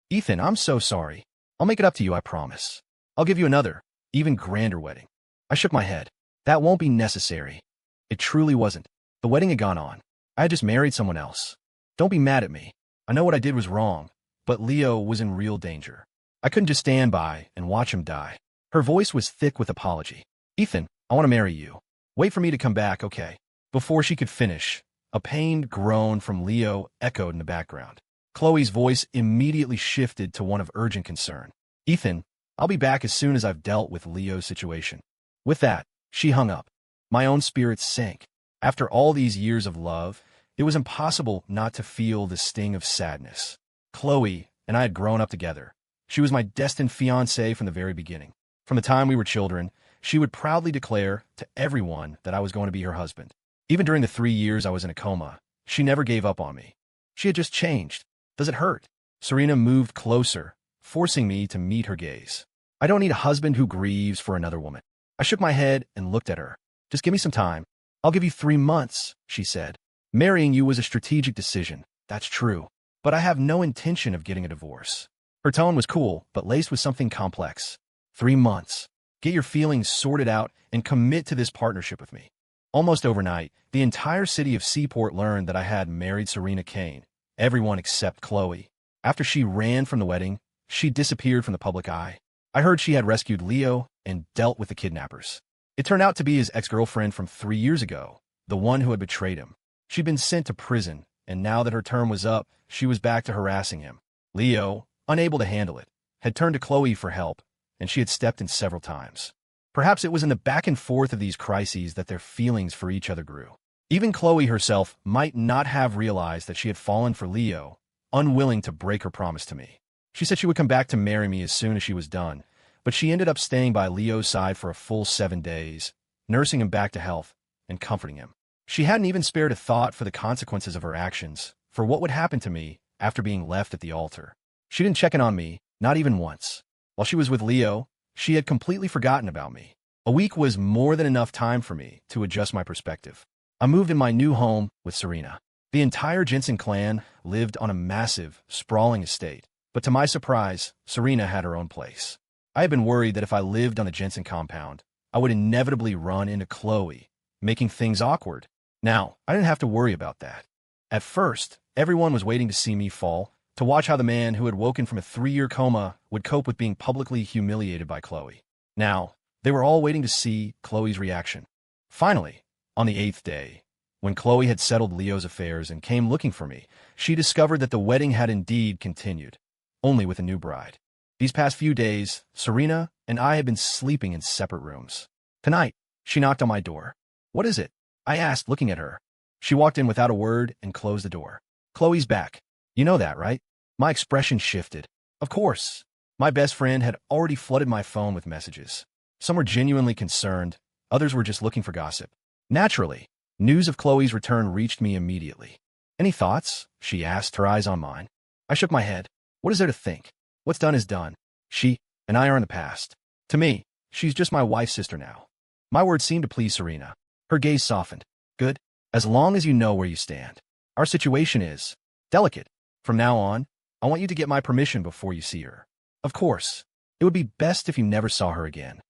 Ethan, I'm so sorry. I'll make it up to you, I promise. I'll give you another, even grander wedding. I shook my head. That won't be necessary. It truly wasn't. The wedding had gone on. I had just married someone else. Don't be mad at me. I know what I did was wrong, but Leo was in real danger. I couldn't just stand by and watch him die. Her voice was thick with apology. Ethan, I want to marry you. Wait for me to come back, okay? Before she could finish, a pained groan from Leo echoed in the background. Chloe's voice immediately shifted to one of urgent concern. Ethan, I'll be back as soon as I've dealt with Leo's situation. With that, she hung up. My own spirits sank. After all these years of love, it was impossible not to feel the sting of sadness. Chloe and I had grown up together. She was my destined fiancée from the very beginning. From the time we were children, she would proudly declare to everyone that I was going to be her husband. Even during the 3 years I was in a coma, she never gave up on me. She had just changed. Does it hurt? Serena moved closer, forcing me to meet her gaze. I don't need a husband who grieves for another woman. I shook my head and looked at her. Just give me some time. I'll give you 3 months, she said. Marrying you was a strategic decision. That's true. But I have no intention of getting a divorce. Her tone was cool, but laced with something complex. 3 months. Get your feelings sorted out and commit to this partnership with me. Almost overnight, the entire city of Seaport learned that I had married Serena Kane. Everyone except Chloe. After she ran from the wedding, she disappeared from the public eye. I heard she had rescued Leo and dealt with the kidnappers. It turned out to be his ex-girlfriend from 3 years ago, the one who had betrayed him. She'd been sent to prison, and now that her term was up, she was back to harassing him. Leo, unable to handle it, had turned to Chloe for help, and she had stepped in several times. Perhaps it was in the back and forth of these crises that their feelings for each other grew. Even Chloe herself might not have realized that she had fallen for Leo, unwilling to break her promise to me. She said she would come back to marry me as soon as she was done, but she ended up staying by Leo's side for a full 7 days, nursing him back to health and comforting him. She hadn't even spared a thought for the consequences of her actions, for what would happen to me after being left at the altar. She didn't check in on me, not even once. While she was with Leo, she had completely forgotten about me. A week was more than enough time for me to adjust my perspective. I moved in my new home with Serena. The entire Jensen clan lived on a massive, sprawling estate, but to my surprise, Serena had her own place. I had been worried that if I lived on the Jensen compound, I would inevitably run into Chloe, making things awkward. Now, I didn't have to worry about that. At first, everyone was waiting to see me fall, to watch how the man who had woken from a 3-year coma would cope with being publicly humiliated by Chloe. Now, they were all waiting to see Chloe's reaction. Finally, on the 8th day, when Chloe had settled Leo's affairs and came looking for me, she discovered that the wedding had indeed continued, only with a new bride. These past few days, Serena and I had been sleeping in separate rooms. Tonight, she knocked on my door. "What is it?" I asked, looking at her. She walked in without a word and closed the door. "Chloe's back. You know that, right?" My expression shifted. Of course. My best friend had already flooded my phone with messages. Some were genuinely concerned, others were just looking for gossip. Naturally, news of Chloe's return reached me immediately. "Any thoughts?" she asked, her eyes on mine. I shook my head. What is there to think? What's done is done. She and I are in the past. To me, she's just my wife's sister now. My words seemed to please Serena. Her gaze softened. "Good. As long as you know where you stand. Our situation is delicate. From now on, I want you to get my permission before you see her. Of course, it would be best if you never saw her again."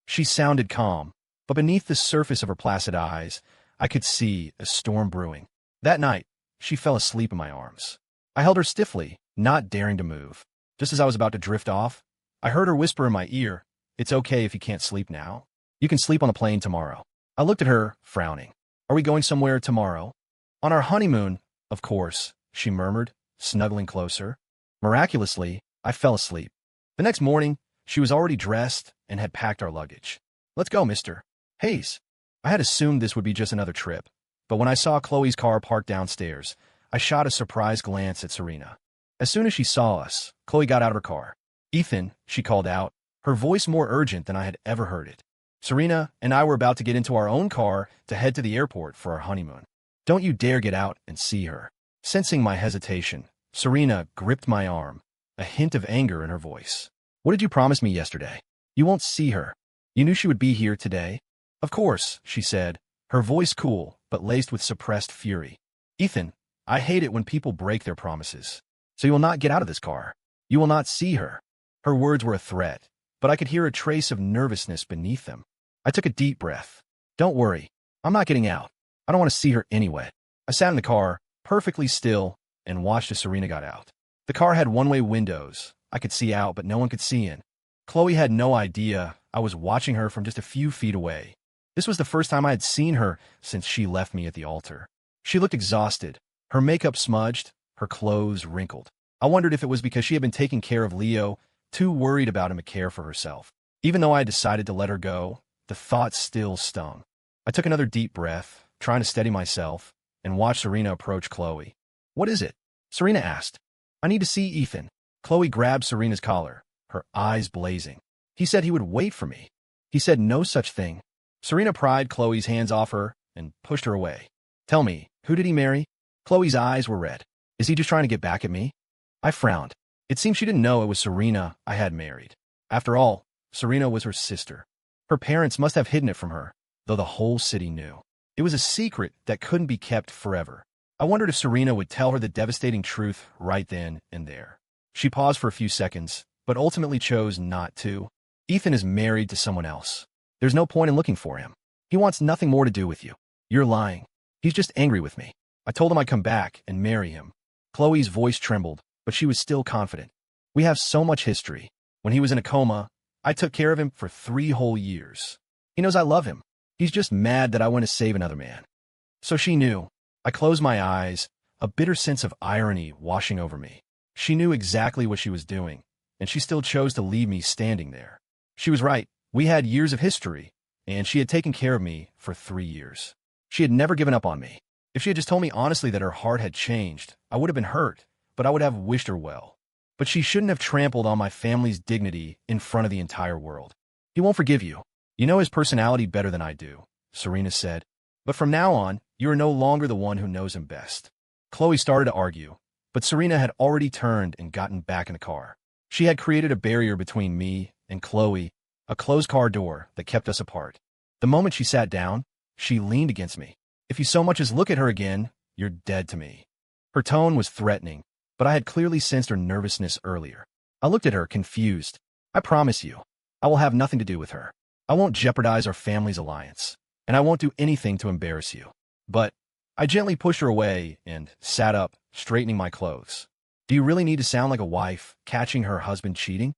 She sounded calm, but beneath the surface of her placid eyes, I could see a storm brewing. That night, she fell asleep in my arms. I held her stiffly, not daring to move. Just as I was about to drift off, I heard her whisper in my ear, "It's okay if you can't sleep now. You can sleep on the plane tomorrow." I looked at her, frowning. "Are we going somewhere tomorrow?" "On our honeymoon, of course," she murmured, snuggling closer. Miraculously, I fell asleep. The next morning, she was already dressed and had packed our luggage. "Let's go, Mr. Hayes." I had assumed this would be just another trip, but when I saw Chloe's car parked downstairs, I shot a surprised glance at Serena. As soon as she saw us, Chloe got out of her car. "Ethan," she called out, her voice more urgent than I had ever heard it. Serena and I were about to get into our own car to head to the airport for our honeymoon. "Don't you dare get out and see her." Sensing my hesitation, Serena gripped my arm, a hint of anger in her voice. "What did you promise me yesterday? You won't see her. You knew she would be here today?" "Of course," she said, her voice cool but laced with suppressed fury. "Ethan, I hate it when people break their promises. So you will not get out of this car. You will not see her." Her words were a threat, but I could hear a trace of nervousness beneath them. I took a deep breath. "Don't worry. I'm not getting out. I don't want to see her anyway." I sat in the car, perfectly still, and watched as Serena got out. The car had one-way windows. I could see out, but no one could see in. Chloe had no idea I was watching her from just a few feet away. This was the first time I had seen her since she left me at the altar. She looked exhausted, her makeup smudged, her clothes wrinkled. I wondered if it was because she had been taking care of Leo, too worried about him to care for herself. Even though I had decided to let her go, the thought still stung. I took another deep breath, trying to steady myself, and watched Serena approach Chloe. "What is it?" Serena asked. "I need to see Ethan." Chloe grabbed Serena's collar, her eyes blazing. "He said he would wait for me. He said no such thing." Serena pried Chloe's hands off her and pushed her away. "Tell me, who did he marry?" Chloe's eyes were red. "Is he just trying to get back at me?" I frowned. It seemed she didn't know it was Serena I had married. After all, Serena was her sister. Her parents must have hidden it from her, though the whole city knew. It was a secret that couldn't be kept forever. I wondered if Serena would tell her the devastating truth right then and there. She paused for a few seconds, but ultimately chose not to. "Ethan is married to someone else. There's no point in looking for him. He wants nothing more to do with you. You're lying. He's just angry with me." I told him I'd come back and marry him. Chloe's voice trembled, but she was still confident. "We have so much history. When he was in a coma, I took care of him for 3 whole years. He knows I love him. He's just mad that I went to save another man." So she knew. I closed my eyes, a bitter sense of irony washing over me. She knew exactly what she was doing, and she still chose to leave me standing there. She was right. We had years of history, and she had taken care of me for 3 years. She had never given up on me. If she had just told me honestly that her heart had changed, I would have been hurt, but I would have wished her well. But she shouldn't have trampled on my family's dignity in front of the entire world. He won't forgive you. You know his personality better than I do, Serena said. But from now on, you are no longer the one who knows him best. Chloe started to argue, but Serena had already turned and gotten back in the car. She had created a barrier between me and Chloe, a closed car door that kept us apart. The moment she sat down, she leaned against me. If you so much as look at her again, you're dead to me. Her tone was threatening, but I had clearly sensed her nervousness earlier. I looked at her, confused. I promise you, I will have nothing to do with her. I won't jeopardize our family's alliance, and I won't do anything to embarrass you. But I gently pushed her away and sat up, straightening my clothes. Do you really need to sound like a wife catching her husband cheating?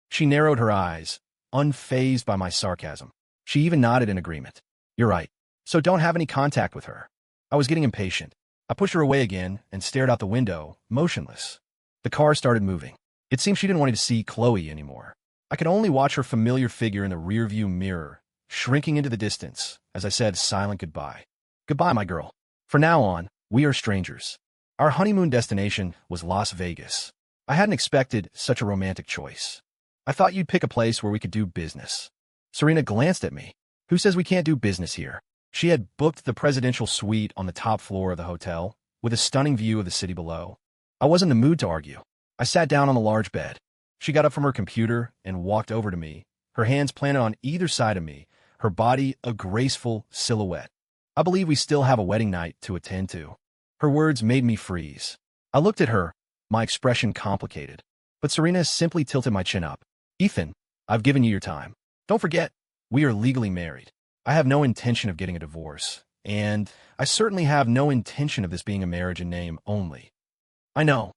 She narrowed her eyes, unfazed by my sarcasm. She even nodded in agreement. You're right. So don't have any contact with her. I was getting impatient. I pushed her away again and stared out the window, motionless. The car started moving. It seemed she didn't want to see Chloe anymore. I could only watch her familiar figure in the rearview mirror, shrinking into the distance as I said silent goodbye. Goodbye, my girl. From now on, we are strangers. Our honeymoon destination was Las Vegas. I hadn't expected such a romantic choice. I thought you'd pick a place where we could do business. Serena glanced at me. Who says we can't do business here? She had booked the presidential suite on the top floor of the hotel, with a stunning view of the city below. I wasn't in the mood to argue. I sat down on the large bed. She got up from her computer and walked over to me, her hands planted on either side of me, her body a graceful silhouette. I believe we still have a wedding night to attend to. Her words made me freeze. I looked at her, my expression complicated. But Serena simply tilted my chin up. Ethan, I've given you your time. Don't forget, we are legally married. I have no intention of getting a divorce, and I certainly have no intention of this being a marriage in name only. I know.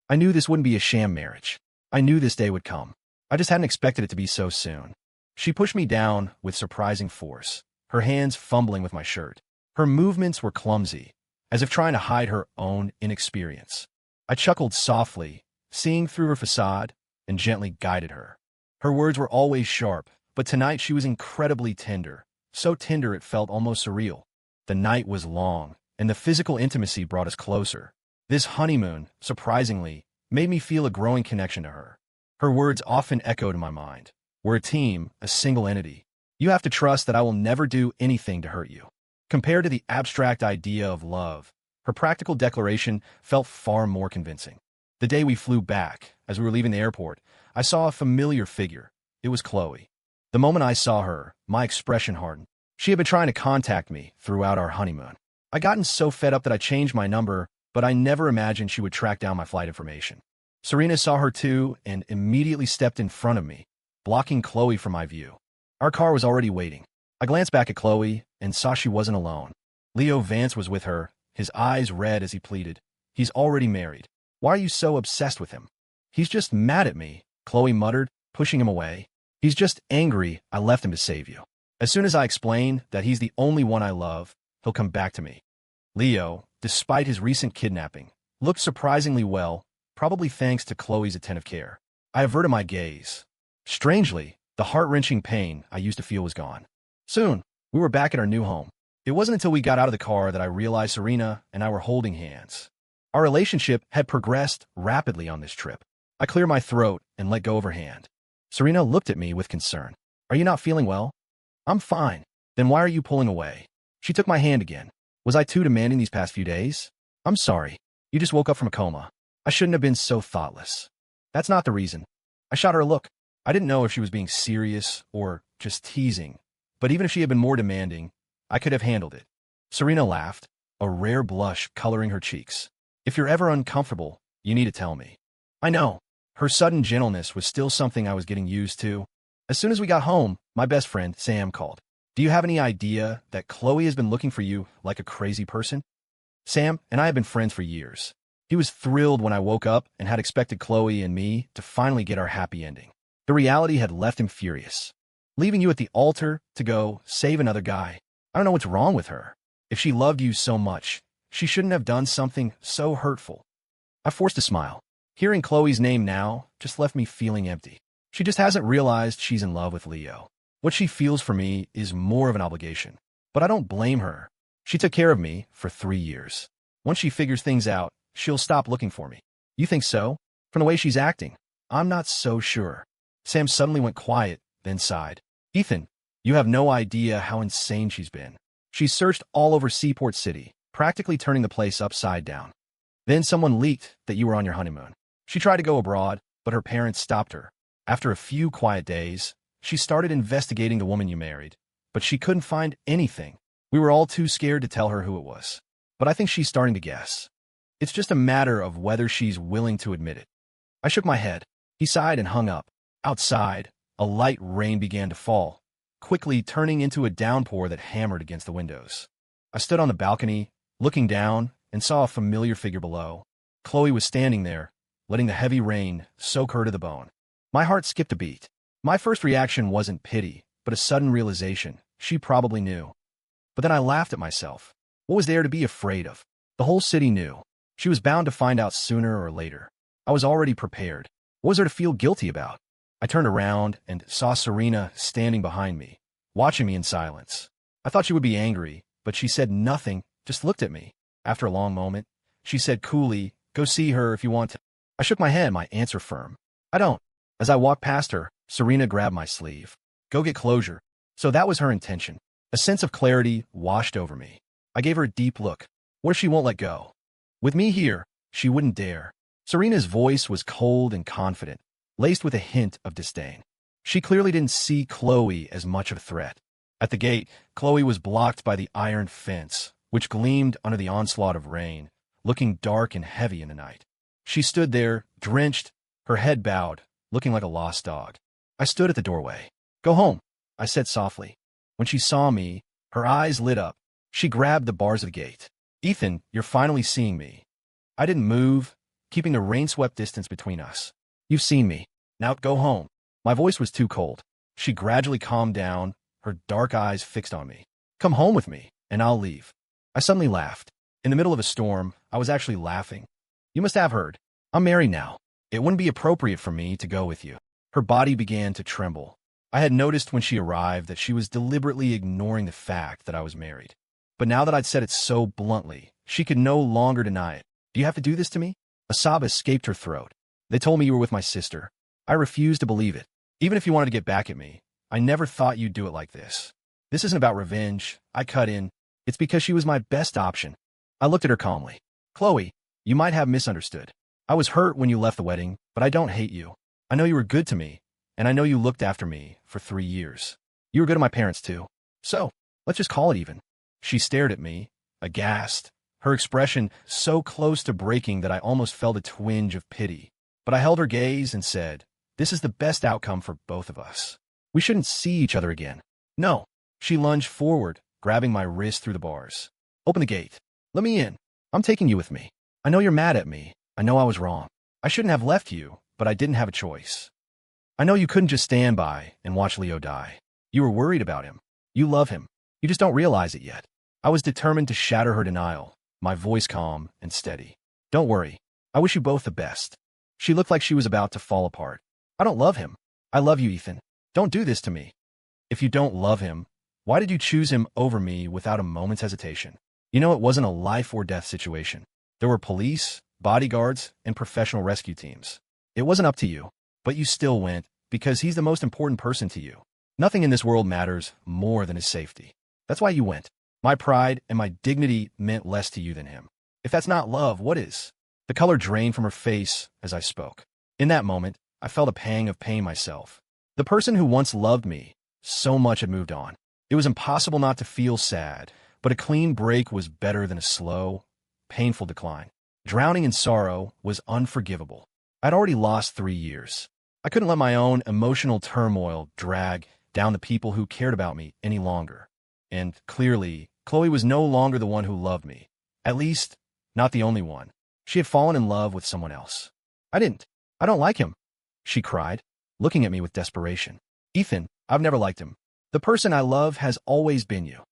I knew this wouldn't be a sham marriage. I knew this day would come. I just hadn't expected it to be so soon. She pushed me down with surprising force, her hands fumbling with my shirt. Her movements were clumsy, as if trying to hide her own inexperience. I chuckled softly, seeing through her facade, and gently guided her. Her words were always sharp, but tonight she was incredibly tender. So tender it felt almost surreal. The night was long, and the physical intimacy brought us closer. This honeymoon, surprisingly, made me feel a growing connection to her. Her words often echoed in my mind. We're a team, a single entity. You have to trust that I will never do anything to hurt you. Compared to the abstract idea of love, her practical declaration felt far more convincing. The day we flew back, as we were leaving the airport, I saw a familiar figure. It was Chloe. The moment I saw her, my expression hardened. She had been trying to contact me throughout our honeymoon. I'd gotten so fed up that I changed my number, but I never imagined she would track down my flight information. Serena saw her too and immediately stepped in front of me, blocking Chloe from my view. Our car was already waiting. I glanced back at Chloe and saw she wasn't alone. Leo Vance was with her, his eyes red as he pleaded. He's already married. Why are you so obsessed with him? He's just mad at me, Chloe muttered, pushing him away. He's just angry I left him to save you. As soon as I explain that he's the only one I love, he'll come back to me. Leo, despite his recent kidnapping, looked surprisingly well, probably thanks to Chloe's attentive care. I averted my gaze. Strangely, the heart-wrenching pain I used to feel was gone. Soon, we were back at our new home. It wasn't until we got out of the car that I realized Serena and I were holding hands. Our relationship had progressed rapidly on this trip. I cleared my throat and let go of her hand. Serena looked at me with concern. Are you not feeling well? I'm fine. Then why are you pulling away? She took my hand again. Was I too demanding these past few days? I'm sorry. You just woke up from a coma. I shouldn't have been so thoughtless. That's not the reason. I shot her a look. I didn't know if she was being serious or just teasing, but even if she had been more demanding, I could have handled it. Serena laughed, a rare blush coloring her cheeks. If you're ever uncomfortable, you need to tell me. I know. Her sudden gentleness was still something I was getting used to. As soon as we got home, my best friend, Sam, called. Do you have any idea that Chloe has been looking for you like a crazy person? Sam and I have been friends for years. He was thrilled when I woke up and had expected Chloe and me to finally get our happy ending. The reality had left him furious. Leaving you at the altar to go save another guy. I don't know what's wrong with her. If she loved you so much, she shouldn't have done something so hurtful. I forced a smile. Hearing Chloe's name now just left me feeling empty. She just hasn't realized she's in love with Leo. What she feels for me is more of an obligation. But I don't blame her. She took care of me for 3 years. Once she figures things out, she'll stop looking for me. You think so? From the way she's acting, I'm not so sure. Sam suddenly went quiet, then sighed. Ethan, you have no idea how insane she's been. She's searched all over Seaport City, practically turning the place upside down. Then someone leaked that you were on your honeymoon. She tried to go abroad, but her parents stopped her. After a few quiet days, she started investigating the woman you married, but she couldn't find anything. We were all too scared to tell her who it was. But I think she's starting to guess. It's just a matter of whether she's willing to admit it. I shook my head. He sighed and hung up. Outside, a light rain began to fall, quickly turning into a downpour that hammered against the windows. I stood on the balcony, looking down, and saw a familiar figure below. Chloe was standing there, letting the heavy rain soak her to the bone. My heart skipped a beat. My first reaction wasn't pity, but a sudden realization. She probably knew. But then I laughed at myself. What was there to be afraid of? The whole city knew. She was bound to find out sooner or later. I was already prepared. What was there to feel guilty about? I turned around and saw Serena standing behind me, watching me in silence. I thought she would be angry, but she said nothing, just looked at me. After a long moment, she said coolly, "Go see her if you want to." I shook my head, my answer firm. "I don't." As I walked past her, Serena grabbed my sleeve. "Go get closure." So that was her intention. A sense of clarity washed over me. I gave her a deep look. What if she won't let go? With me here, she wouldn't dare. Serena's voice was cold and confident, laced with a hint of disdain. She clearly didn't see Chloe as much of a threat. At the gate, Chloe was blocked by the iron fence, which gleamed under the onslaught of rain, looking dark and heavy in the night. She stood there, drenched, her head bowed, looking like a lost dog. I stood at the doorway. "Go home," I said softly. When she saw me, her eyes lit up. She grabbed the bars of the gate. "Ethan, you're finally seeing me." I didn't move, keeping the rain-swept distance between us. "You've seen me. Now go home." My voice was too cold. She gradually calmed down, her dark eyes fixed on me. "Come home with me, and I'll leave." I suddenly laughed. In the middle of a storm, I was actually laughing. "You must have heard. I'm married now. It wouldn't be appropriate for me to go with you." Her body began to tremble. I had noticed when she arrived that she was deliberately ignoring the fact that I was married. But now that I'd said it so bluntly, she could no longer deny it. "Do you have to do this to me?" A sob escaped her throat. "They told me you were with my sister." I refused to believe it. "Even if you wanted to get back at me, I never thought you'd do it like this." "This isn't about revenge," I cut in. "It's because she was my best option." I looked at her calmly. "Chloe, you might have misunderstood. I was hurt when you left the wedding, but I don't hate you. I know you were good to me, and I know you looked after me for 3 years. You were good to my parents, too. So, let's just call it even." She stared at me, aghast, her expression so close to breaking that I almost felt a twinge of pity. But I held her gaze and said, "This is the best outcome for both of us. We shouldn't see each other again." "No." She lunged forward, grabbing my wrist through the bars. "Open the gate. Let me in. I'm taking you with me. I know you're mad at me. I know I was wrong. I shouldn't have left you, but I didn't have a choice. I know you couldn't just stand by and watch Leo die. You were worried about him. You love him. You just don't realize it yet." I was determined to shatter her denial, my voice calm and steady. "Don't worry. I wish you both the best." She looked like she was about to fall apart. "I don't love him. I love you, Ethan. Don't do this to me." "If you don't love him, why did you choose him over me without a moment's hesitation? You know it wasn't a life-or-death situation. There were police, bodyguards, and professional rescue teams. It wasn't up to you, but you still went because he's the most important person to you. Nothing in this world matters more than his safety. That's why you went. My pride and my dignity meant less to you than him. If that's not love, what is?" The color drained from her face as I spoke. In that moment, I felt a pang of pain myself. The person who once loved me so much had moved on. It was impossible not to feel sad, but a clean break was better than a slow, painful decline. Drowning in sorrow was unforgivable. I'd already lost 3 years. I couldn't let my own emotional turmoil drag down the people who cared about me any longer. And clearly, Chloe was no longer the one who loved me. At least, not the only one. She had fallen in love with someone else. "I didn't. I don't like him," she cried, looking at me with desperation. "Ethan, I've never liked him. The person I love has always been you."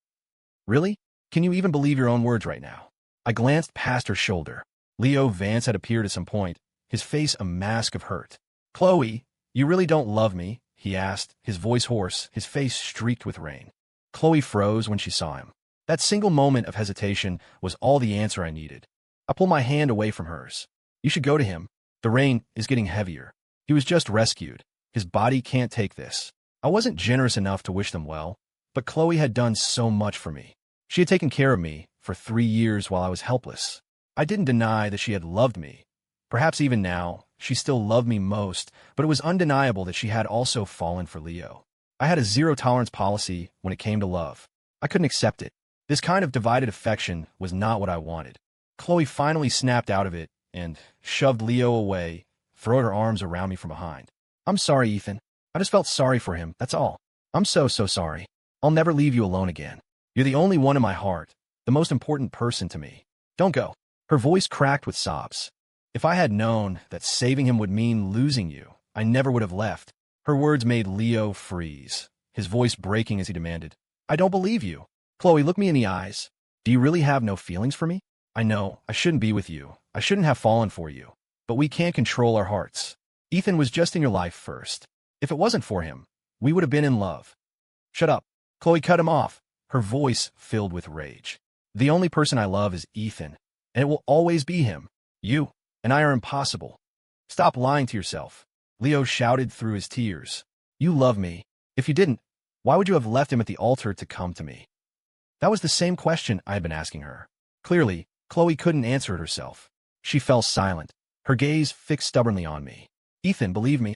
"Really? Can you even believe your own words right now?" I glanced past her shoulder. Leo Vance had appeared at some point, his face a mask of hurt. "Chloe, you really don't love me, he asked, his voice hoarse, his face streaked with rain. Chloe froze when she saw him. That single moment of hesitation was all the answer I needed. I pulled my hand away from hers. You should go to him. The rain is getting heavier. He was just rescued. His body can't take this. I wasn't generous enough to wish them well, but Chloe had done so much for me. She had taken care of me for 3 years while I was helpless. I didn't deny that she had loved me. Perhaps even now, she still loved me most, but it was undeniable that she had also fallen for Leo. I had a zero-tolerance policy when it came to love. I couldn't accept it. This kind of divided affection was not what I wanted. Chloe finally snapped out of it and shoved Leo away, throwing her arms around me from behind. I'm sorry, Ethan. I just felt sorry for him, that's all. I'm so sorry. I'll never leave you alone again. You're the only one in my heart, the most important person to me. Don't go. Her voice cracked with sobs. If I had known that saving him would mean losing you, I never would have left. Her words made Leo freeze, his voice breaking as he demanded, I don't believe you. Chloe, look me in the eyes. Do you really have no feelings for me? I know, I shouldn't be with you. I shouldn't have fallen for you. But we can't control our hearts. Ethan was just in your life first. If it wasn't for him, we would have been in love. Shut up. Chloe cut him off, her voice filled with rage. The only person I love is Ethan, and it will always be him. You and I are impossible. Stop lying to yourself. Leo shouted through his tears. You love me. If you didn't, why would you have left him at the altar to come to me? That was the same question I had been asking her. Clearly, Chloe couldn't answer it herself. She fell silent, her gaze fixed stubbornly on me. Ethan, believe me.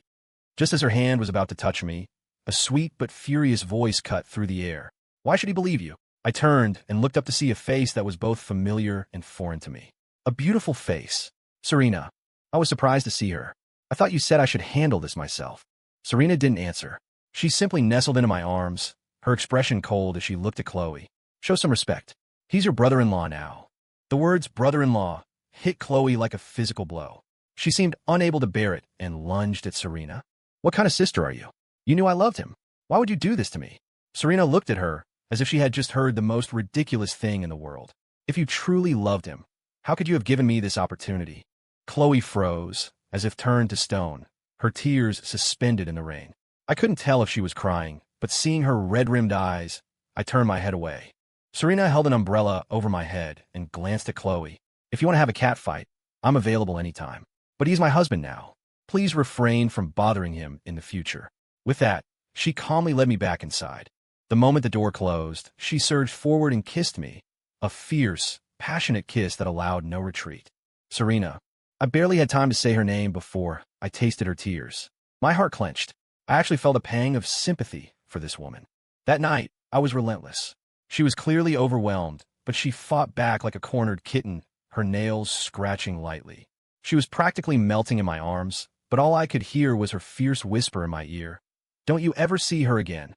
Just as her hand was about to touch me, a sweet but furious voice cut through the air. Why should he believe you? I turned and looked up to see a face that was both familiar and foreign to me. A beautiful face. Serena. I was surprised to see her. I thought you said I should handle this myself. Serena didn't answer. She simply nestled into my arms, her expression cold as she looked at Chloe. Show some respect. He's your brother-in-law now. The words brother-in-law hit Chloe like a physical blow. She seemed unable to bear it and lunged at Serena. What kind of sister are you? You knew I loved him. Why would you do this to me? Serena looked at her as if she had just heard the most ridiculous thing in the world. If you truly loved him, how could you have given me this opportunity? Chloe froze, as if turned to stone, her tears suspended in the rain. I couldn't tell if she was crying, but seeing her red-rimmed eyes, I turned my head away. Serena held an umbrella over my head and glanced at Chloe. If you want to have a cat fight, I'm available anytime. But he's my husband now. Please refrain from bothering him in the future. With that, she calmly led me back inside. The moment the door closed, she surged forward and kissed me, a fierce, passionate kiss that allowed no retreat. Serena. I barely had time to say her name before I tasted her tears. My heart clenched. I actually felt a pang of sympathy for this woman. That night, I was relentless. She was clearly overwhelmed, but she fought back like a cornered kitten, her nails scratching lightly. She was practically melting in my arms, but all I could hear was her fierce whisper in my ear. Don't you ever see her again.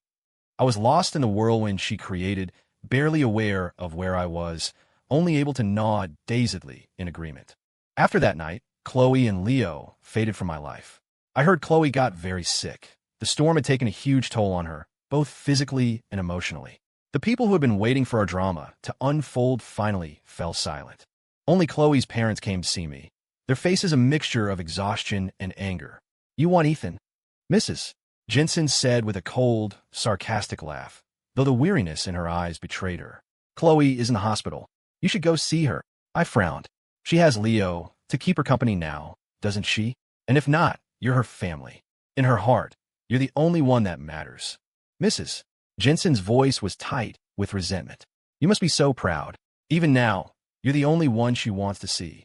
I was lost in the whirlwind she created, barely aware of where I was, only able to nod dazedly in agreement. After that night, Chloe and Leo faded from my life. I heard Chloe got very sick. The storm had taken a huge toll on her, both physically and emotionally. The people who had been waiting for our drama to unfold finally fell silent. Only Chloe's parents came to see me, their faces a mixture of exhaustion and anger. You want Ethan? Mrs. Jensen said with a cold, sarcastic laugh, though the weariness in her eyes betrayed her. Chloe is in the hospital. You should go see her. I frowned. She has Leo to keep her company now, doesn't she? And if not, you're her family. In her heart, you're the only one that matters. Mrs. Jensen's voice was tight with resentment. You must be so proud. Even now, you're the only one she wants to see.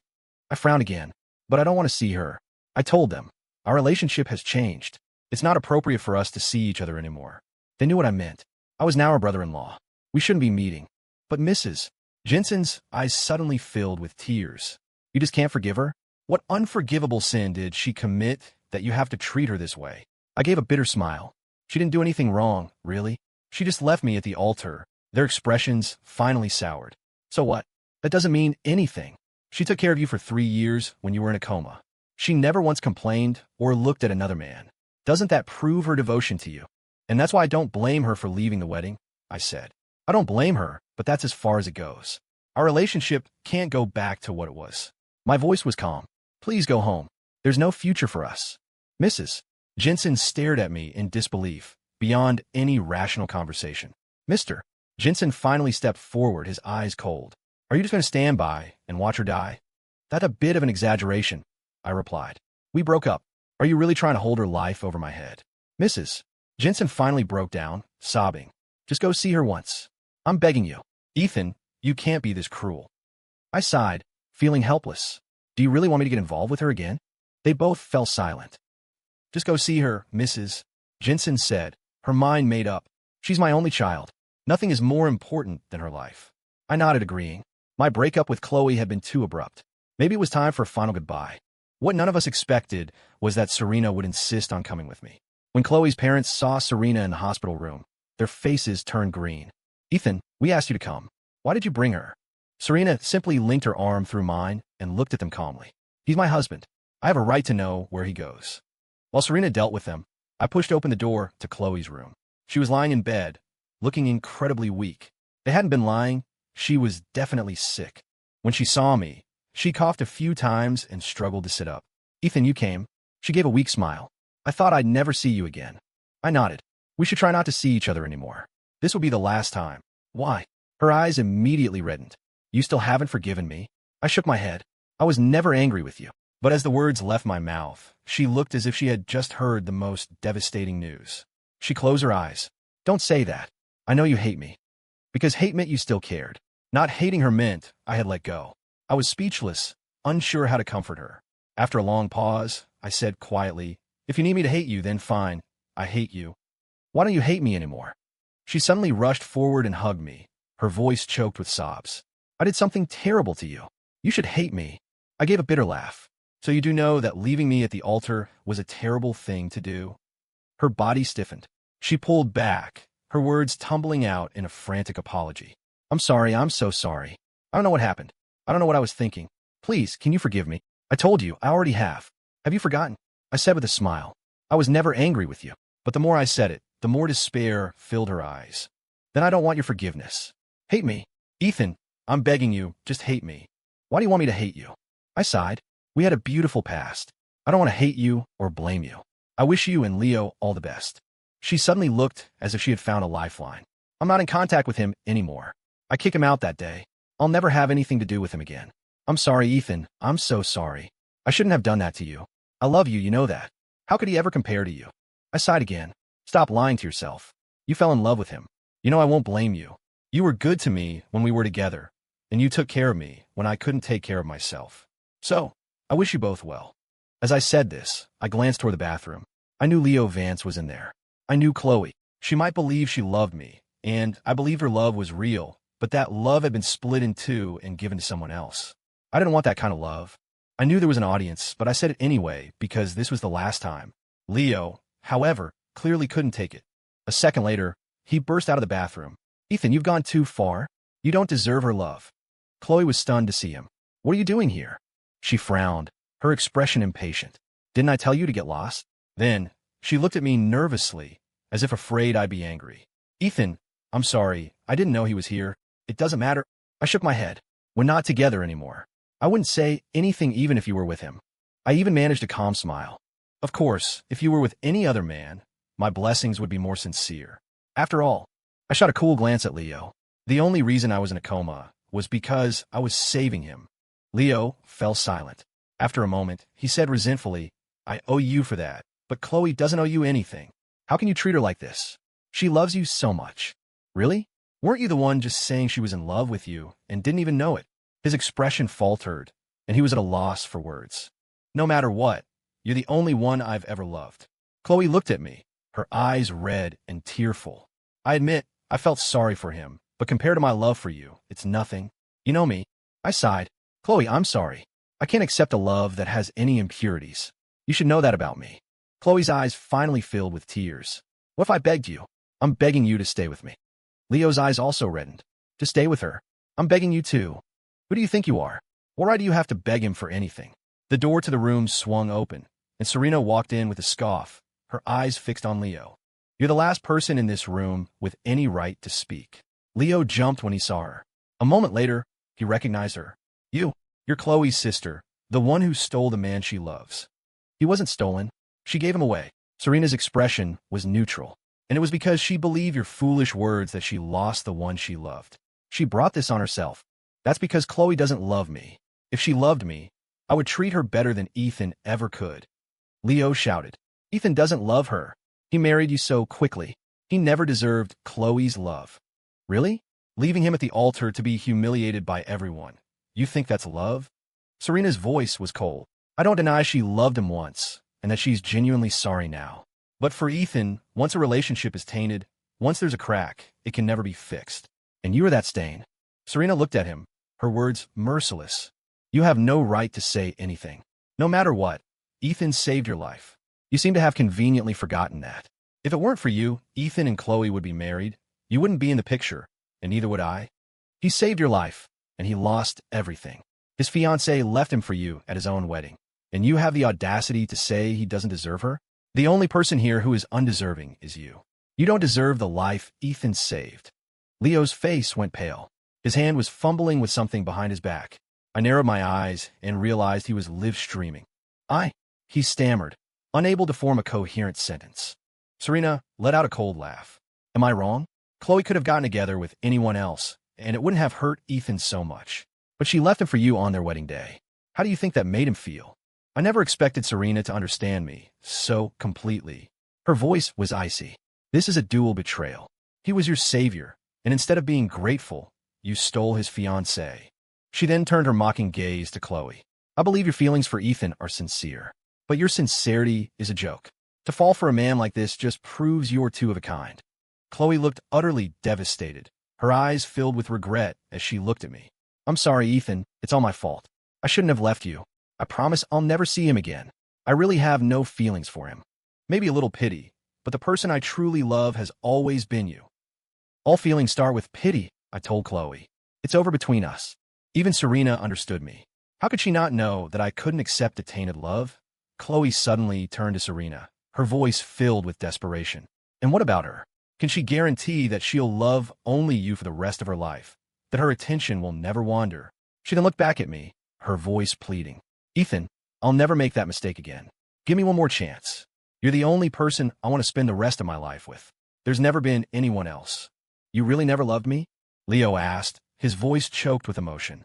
I frowned again, but I don't want to see her. I told them, our relationship has changed. It's not appropriate for us to see each other anymore. They knew what I meant. I was now her brother-in-law. We shouldn't be meeting. But Mrs. Jensen's eyes suddenly filled with tears. You just can't forgive her? What unforgivable sin did she commit that you have to treat her this way? I gave a bitter smile. She didn't do anything wrong, really. She just left me at the altar. Their expressions finally soured. So what? That doesn't mean anything. She took care of you for 3 years when you were in a coma. She never once complained or looked at another man. Doesn't that prove her devotion to you? And that's why I don't blame her for leaving the wedding, I said. I don't blame her, but that's as far as it goes. Our relationship can't go back to what it was. My voice was calm. Please go home. There's no future for us. Mrs. Jensen stared at me in disbelief, beyond any rational conversation. Mister. Jensen finally stepped forward, his eyes cold. Are you just going to stand by and watch her die? That's a bit of an exaggeration, I replied. We broke up. Are you really trying to hold her life over my head? Mrs. Jensen finally broke down, sobbing. Just go see her once. I'm begging you. Ethan, you can't be this cruel. I sighed, feeling helpless. Do you really want me to get involved with her again? They both fell silent. Just go see her, Mrs. Jensen said, her mind made up. She's my only child. Nothing is more important than her life. I nodded, agreeing. My breakup with Chloe had been too abrupt. Maybe it was time for a final goodbye. What none of us expected was that Serena would insist on coming with me. When Chloe's parents saw Serena in the hospital room, their faces turned green. Ethan, we asked you to come. Why did you bring her? Serena simply linked her arm through mine and looked at them calmly. He's my husband. I have a right to know where he goes. While Serena dealt with them, I pushed open the door to Chloe's room. She was lying in bed, looking incredibly weak. They hadn't been lying. She was definitely sick. When she saw me, she coughed a few times and struggled to sit up. Ethan, you came. She gave a weak smile. I thought I'd never see you again. I nodded. We should try not to see each other anymore. This will be the last time. Why? Her eyes immediately reddened. You still haven't forgiven me? I shook my head. I was never angry with you. But as the words left my mouth, she looked as if she had just heard the most devastating news. She closed her eyes. Don't say that. I know you hate me. Because hate meant you still cared. Not hating her meant I had let go. I was speechless, unsure how to comfort her. After a long pause, I said quietly, if you need me to hate you, then fine. I hate you. Why don't you hate me anymore? She suddenly rushed forward and hugged me, her voice choked with sobs. I did something terrible to you. You should hate me. I gave a bitter laugh. So you do know that leaving me at the altar was a terrible thing to do? Her body stiffened. She pulled back, her words tumbling out in a frantic apology. I'm sorry, I'm so sorry. I don't know what happened. I don't know what I was thinking. Please, can you forgive me? I told you, I already have. Have you forgotten? I said with a smile. I was never angry with you. But the more I said it, the more despair filled her eyes. Then I don't want your forgiveness. Hate me. Ethan, I'm begging you, just hate me. Why do you want me to hate you? I sighed. We had a beautiful past. I don't want to hate you or blame you. I wish you and Leo all the best. She suddenly looked as if she had found a lifeline. I'm not in contact with him anymore. I kicked him out that day. I'll never have anything to do with him again. I'm sorry, Ethan. I'm so sorry. I shouldn't have done that to you. I love you, you know that. How could he ever compare to you? I sighed again. Stop lying to yourself. You fell in love with him. You know I won't blame you. You were good to me when we were together, and you took care of me when I couldn't take care of myself. So, I wish you both well. As I said this, I glanced toward the bathroom. I knew Leo Vance was in there. I knew Chloe. She might believe she loved me, and I believed her love was real, but that love had been split in two and given to someone else. I didn't want that kind of love. I knew there was an audience, but I said it anyway because this was the last time. Leo, however, clearly couldn't take it. A second later, he burst out of the bathroom. Ethan, you've gone too far. You don't deserve her love. Chloe was stunned to see him. What are you doing here? She frowned, her expression impatient. Didn't I tell you to get lost? Then, she looked at me nervously, as if afraid I'd be angry. Ethan, I'm sorry, I didn't know he was here. It doesn't matter. I shook my head. We're not together anymore. I wouldn't say anything even if you were with him. I even managed a calm smile. Of course, if you were with any other man, my blessings would be more sincere. After all, I shot a cool glance at Leo. The only reason I was in a coma was because I was saving him. Leo fell silent. After a moment, he said resentfully, I owe you for that, but Chloe doesn't owe you anything. How can you treat her like this? She loves you so much. Really? Weren't you the one just saying she was in love with you and didn't even know it? His expression faltered, and he was at a loss for words. No matter what, you're the only one I've ever loved. Chloe looked at me, her eyes red and tearful. I admit, I felt sorry for him, but compared to my love for you, it's nothing. You know me. I sighed. Chloe, I'm sorry. I can't accept a love that has any impurities. You should know that about me. Chloe's eyes finally filled with tears. What if I begged you? I'm begging you to stay with me. Leo's eyes also reddened. To stay with her. I'm begging you too. Who do you think you are? Why do you have to beg him for anything? The door to the room swung open, and Serena walked in with a scoff, her eyes fixed on Leo. You're the last person in this room with any right to speak. Leo jumped when he saw her. A moment later, he recognized her. You're Chloe's sister, the one who stole the man she loves. He wasn't stolen. She gave him away. Serena's expression was neutral, and it was because she believed your foolish words that she lost the one she loved. She brought this on herself. That's because Chloe doesn't love me. If she loved me, I would treat her better than Ethan ever could. Leo shouted. Ethan doesn't love her. He married you so quickly. He never deserved Chloe's love. Really? Leaving him at the altar to be humiliated by everyone. You think that's love? Serena's voice was cold. I don't deny she loved him once, and that she's genuinely sorry now. But for Ethan, once a relationship is tainted, once there's a crack, it can never be fixed. And you are that stain. Serena looked at him, her words merciless. You have no right to say anything. No matter what, Ethan saved your life. You seem to have conveniently forgotten that. If it weren't for you, Ethan and Chloe would be married. You wouldn't be in the picture, and neither would I. He saved your life, and he lost everything. His fiancée left him for you at his own wedding, and you have the audacity to say he doesn't deserve her? The only person here who is undeserving is you. You don't deserve the life Ethan saved. Leo's face went pale. His hand was fumbling with something behind his back. I narrowed my eyes and realized he was live-streaming. He stammered, unable to form a coherent sentence. Serena let out a cold laugh. Am I wrong? Chloe could have gotten together with anyone else, and it wouldn't have hurt Ethan so much. But she left him for you on their wedding day. How do you think that made him feel? I never expected Serena to understand me so completely. Her voice was icy. This is a dual betrayal. He was your savior, and instead of being grateful, you stole his fiancée. She then turned her mocking gaze to Chloe. I believe your feelings for Ethan are sincere, but your sincerity is a joke. To fall for a man like this just proves you're two of a kind. Chloe looked utterly devastated, her eyes filled with regret as she looked at me. I'm sorry, Ethan. It's all my fault. I shouldn't have left you. I promise I'll never see him again. I really have no feelings for him. Maybe a little pity, but the person I truly love has always been you. All feelings start with pity, I told Chloe. It's over between us. Even Serena understood me. How could she not know that I couldn't accept a tainted love? Chloe suddenly turned to Serena, her voice filled with desperation. And what about her? Can she guarantee that she'll love only you for the rest of her life? That her attention will never wander? She then looked back at me, her voice pleading. Ethan, I'll never make that mistake again. Give me one more chance. You're the only person I want to spend the rest of my life with. There's never been anyone else. You really never loved me? Leo asked, his voice choked with emotion.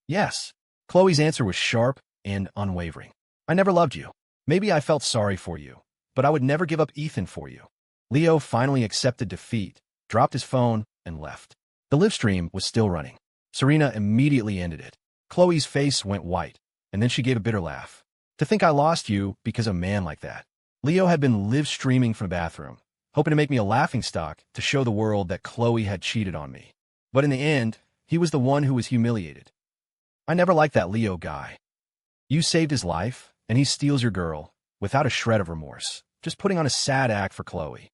Yes. Chloe's answer was sharp and unwavering. I never loved you. Maybe I felt sorry for you, but I would never give up Ethan for you. Leo finally accepted defeat, dropped his phone, and left. The live stream was still running. Serena immediately ended it. Chloe's face went white, and then she gave a bitter laugh. To think I lost you because of a man like that. Leo had been live streaming from the bathroom, hoping to make me a laughingstock to show the world that Chloe had cheated on me. But in the end, he was the one who was humiliated. I never liked that Leo guy. You saved his life, and he steals your girl, without a shred of remorse, just putting on a sad act for Chloe.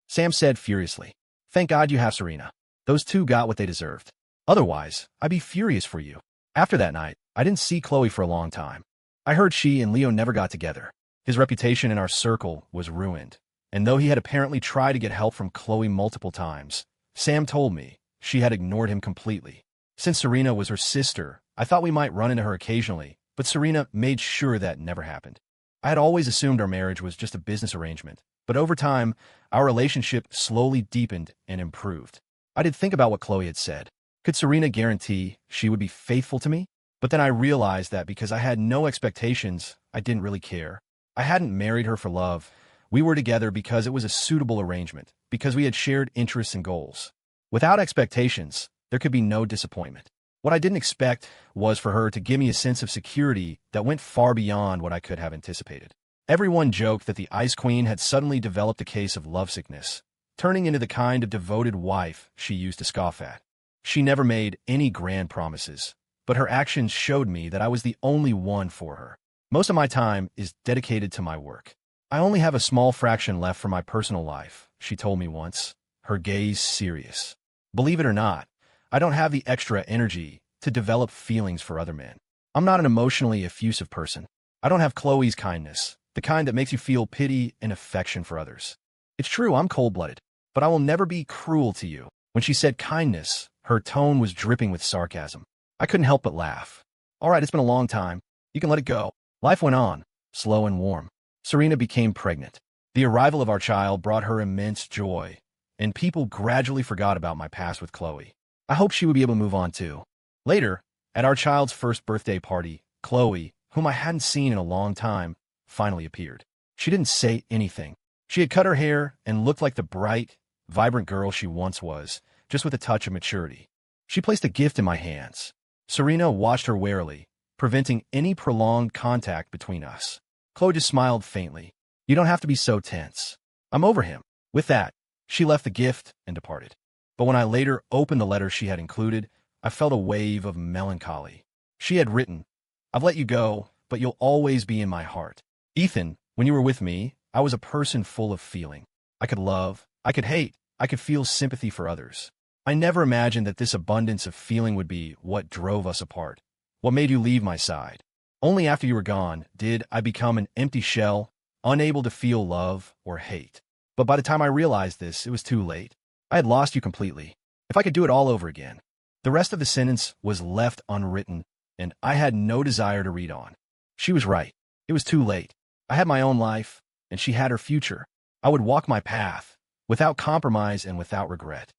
Sam said furiously. Thank God you have Serena. Those two got what they deserved. Otherwise, I'd be furious for you. After that night, I didn't see Chloe for a long time. I heard she and Leo never got together. His reputation in our circle was ruined, and though he had apparently tried to get help from Chloe multiple times, Sam told me she had ignored him completely. Since Serena was her sister, I thought we might run into her occasionally, but Serena made sure that never happened. I had always assumed our marriage was just a business arrangement, but over time, our relationship slowly deepened and improved. I did think about what Chloe had said. Could Serena guarantee she would be faithful to me? But then I realized that because I had no expectations, I didn't really care. I hadn't married her for love. We were together because it was a suitable arrangement, because we had shared interests and goals. Without expectations, there could be no disappointment. What I didn't expect was for her to give me a sense of security that went far beyond what I could have anticipated. Everyone joked that the Ice Queen had suddenly developed a case of lovesickness, turning into the kind of devoted wife she used to scoff at. She never made any grand promises, but her actions showed me that I was the only one for her. Most of my time is dedicated to my work. I only have a small fraction left for my personal life, she told me once, her gaze serious. Believe it or not, I don't have the extra energy to develop feelings for other men. I'm not an emotionally effusive person. I don't have Chloe's kindness, the kind that makes you feel pity and affection for others. It's true I'm cold-blooded, but I will never be cruel to you. When she said kindness, her tone was dripping with sarcasm. I couldn't help but laugh. All right, it's been a long time. You can let it go. Life went on, slow and warm. Serena became pregnant. The arrival of our child brought her immense joy, and people gradually forgot about my past with Chloe. I hoped she would be able to move on too. Later, at our child's first birthday party, Chloe, whom I hadn't seen in a long time, finally appeared. She didn't say anything. She had cut her hair and looked like the bright, vibrant girl she once was, just with a touch of maturity. She placed a gift in my hands. Serena watched her warily, preventing any prolonged contact between us. Chloe just smiled faintly. You don't have to be so tense. I'm over him. With that, she left the gift and departed. But when I later opened the letter she had included, I felt a wave of melancholy. She had written, I've let you go, but you'll always be in my heart. Ethan, when you were with me, I was a person full of feeling. I could love, I could hate, I could feel sympathy for others. I never imagined that this abundance of feeling would be what drove us apart, what made you leave my side. Only after you were gone did I become an empty shell, unable to feel love or hate. But by the time I realized this, it was too late. I had lost you completely. If I could do it all over again. The rest of the sentence was left unwritten, and I had no desire to read on. She was right. It was too late. I had my own life, and she had her future. I would walk my path, without compromise and without regret.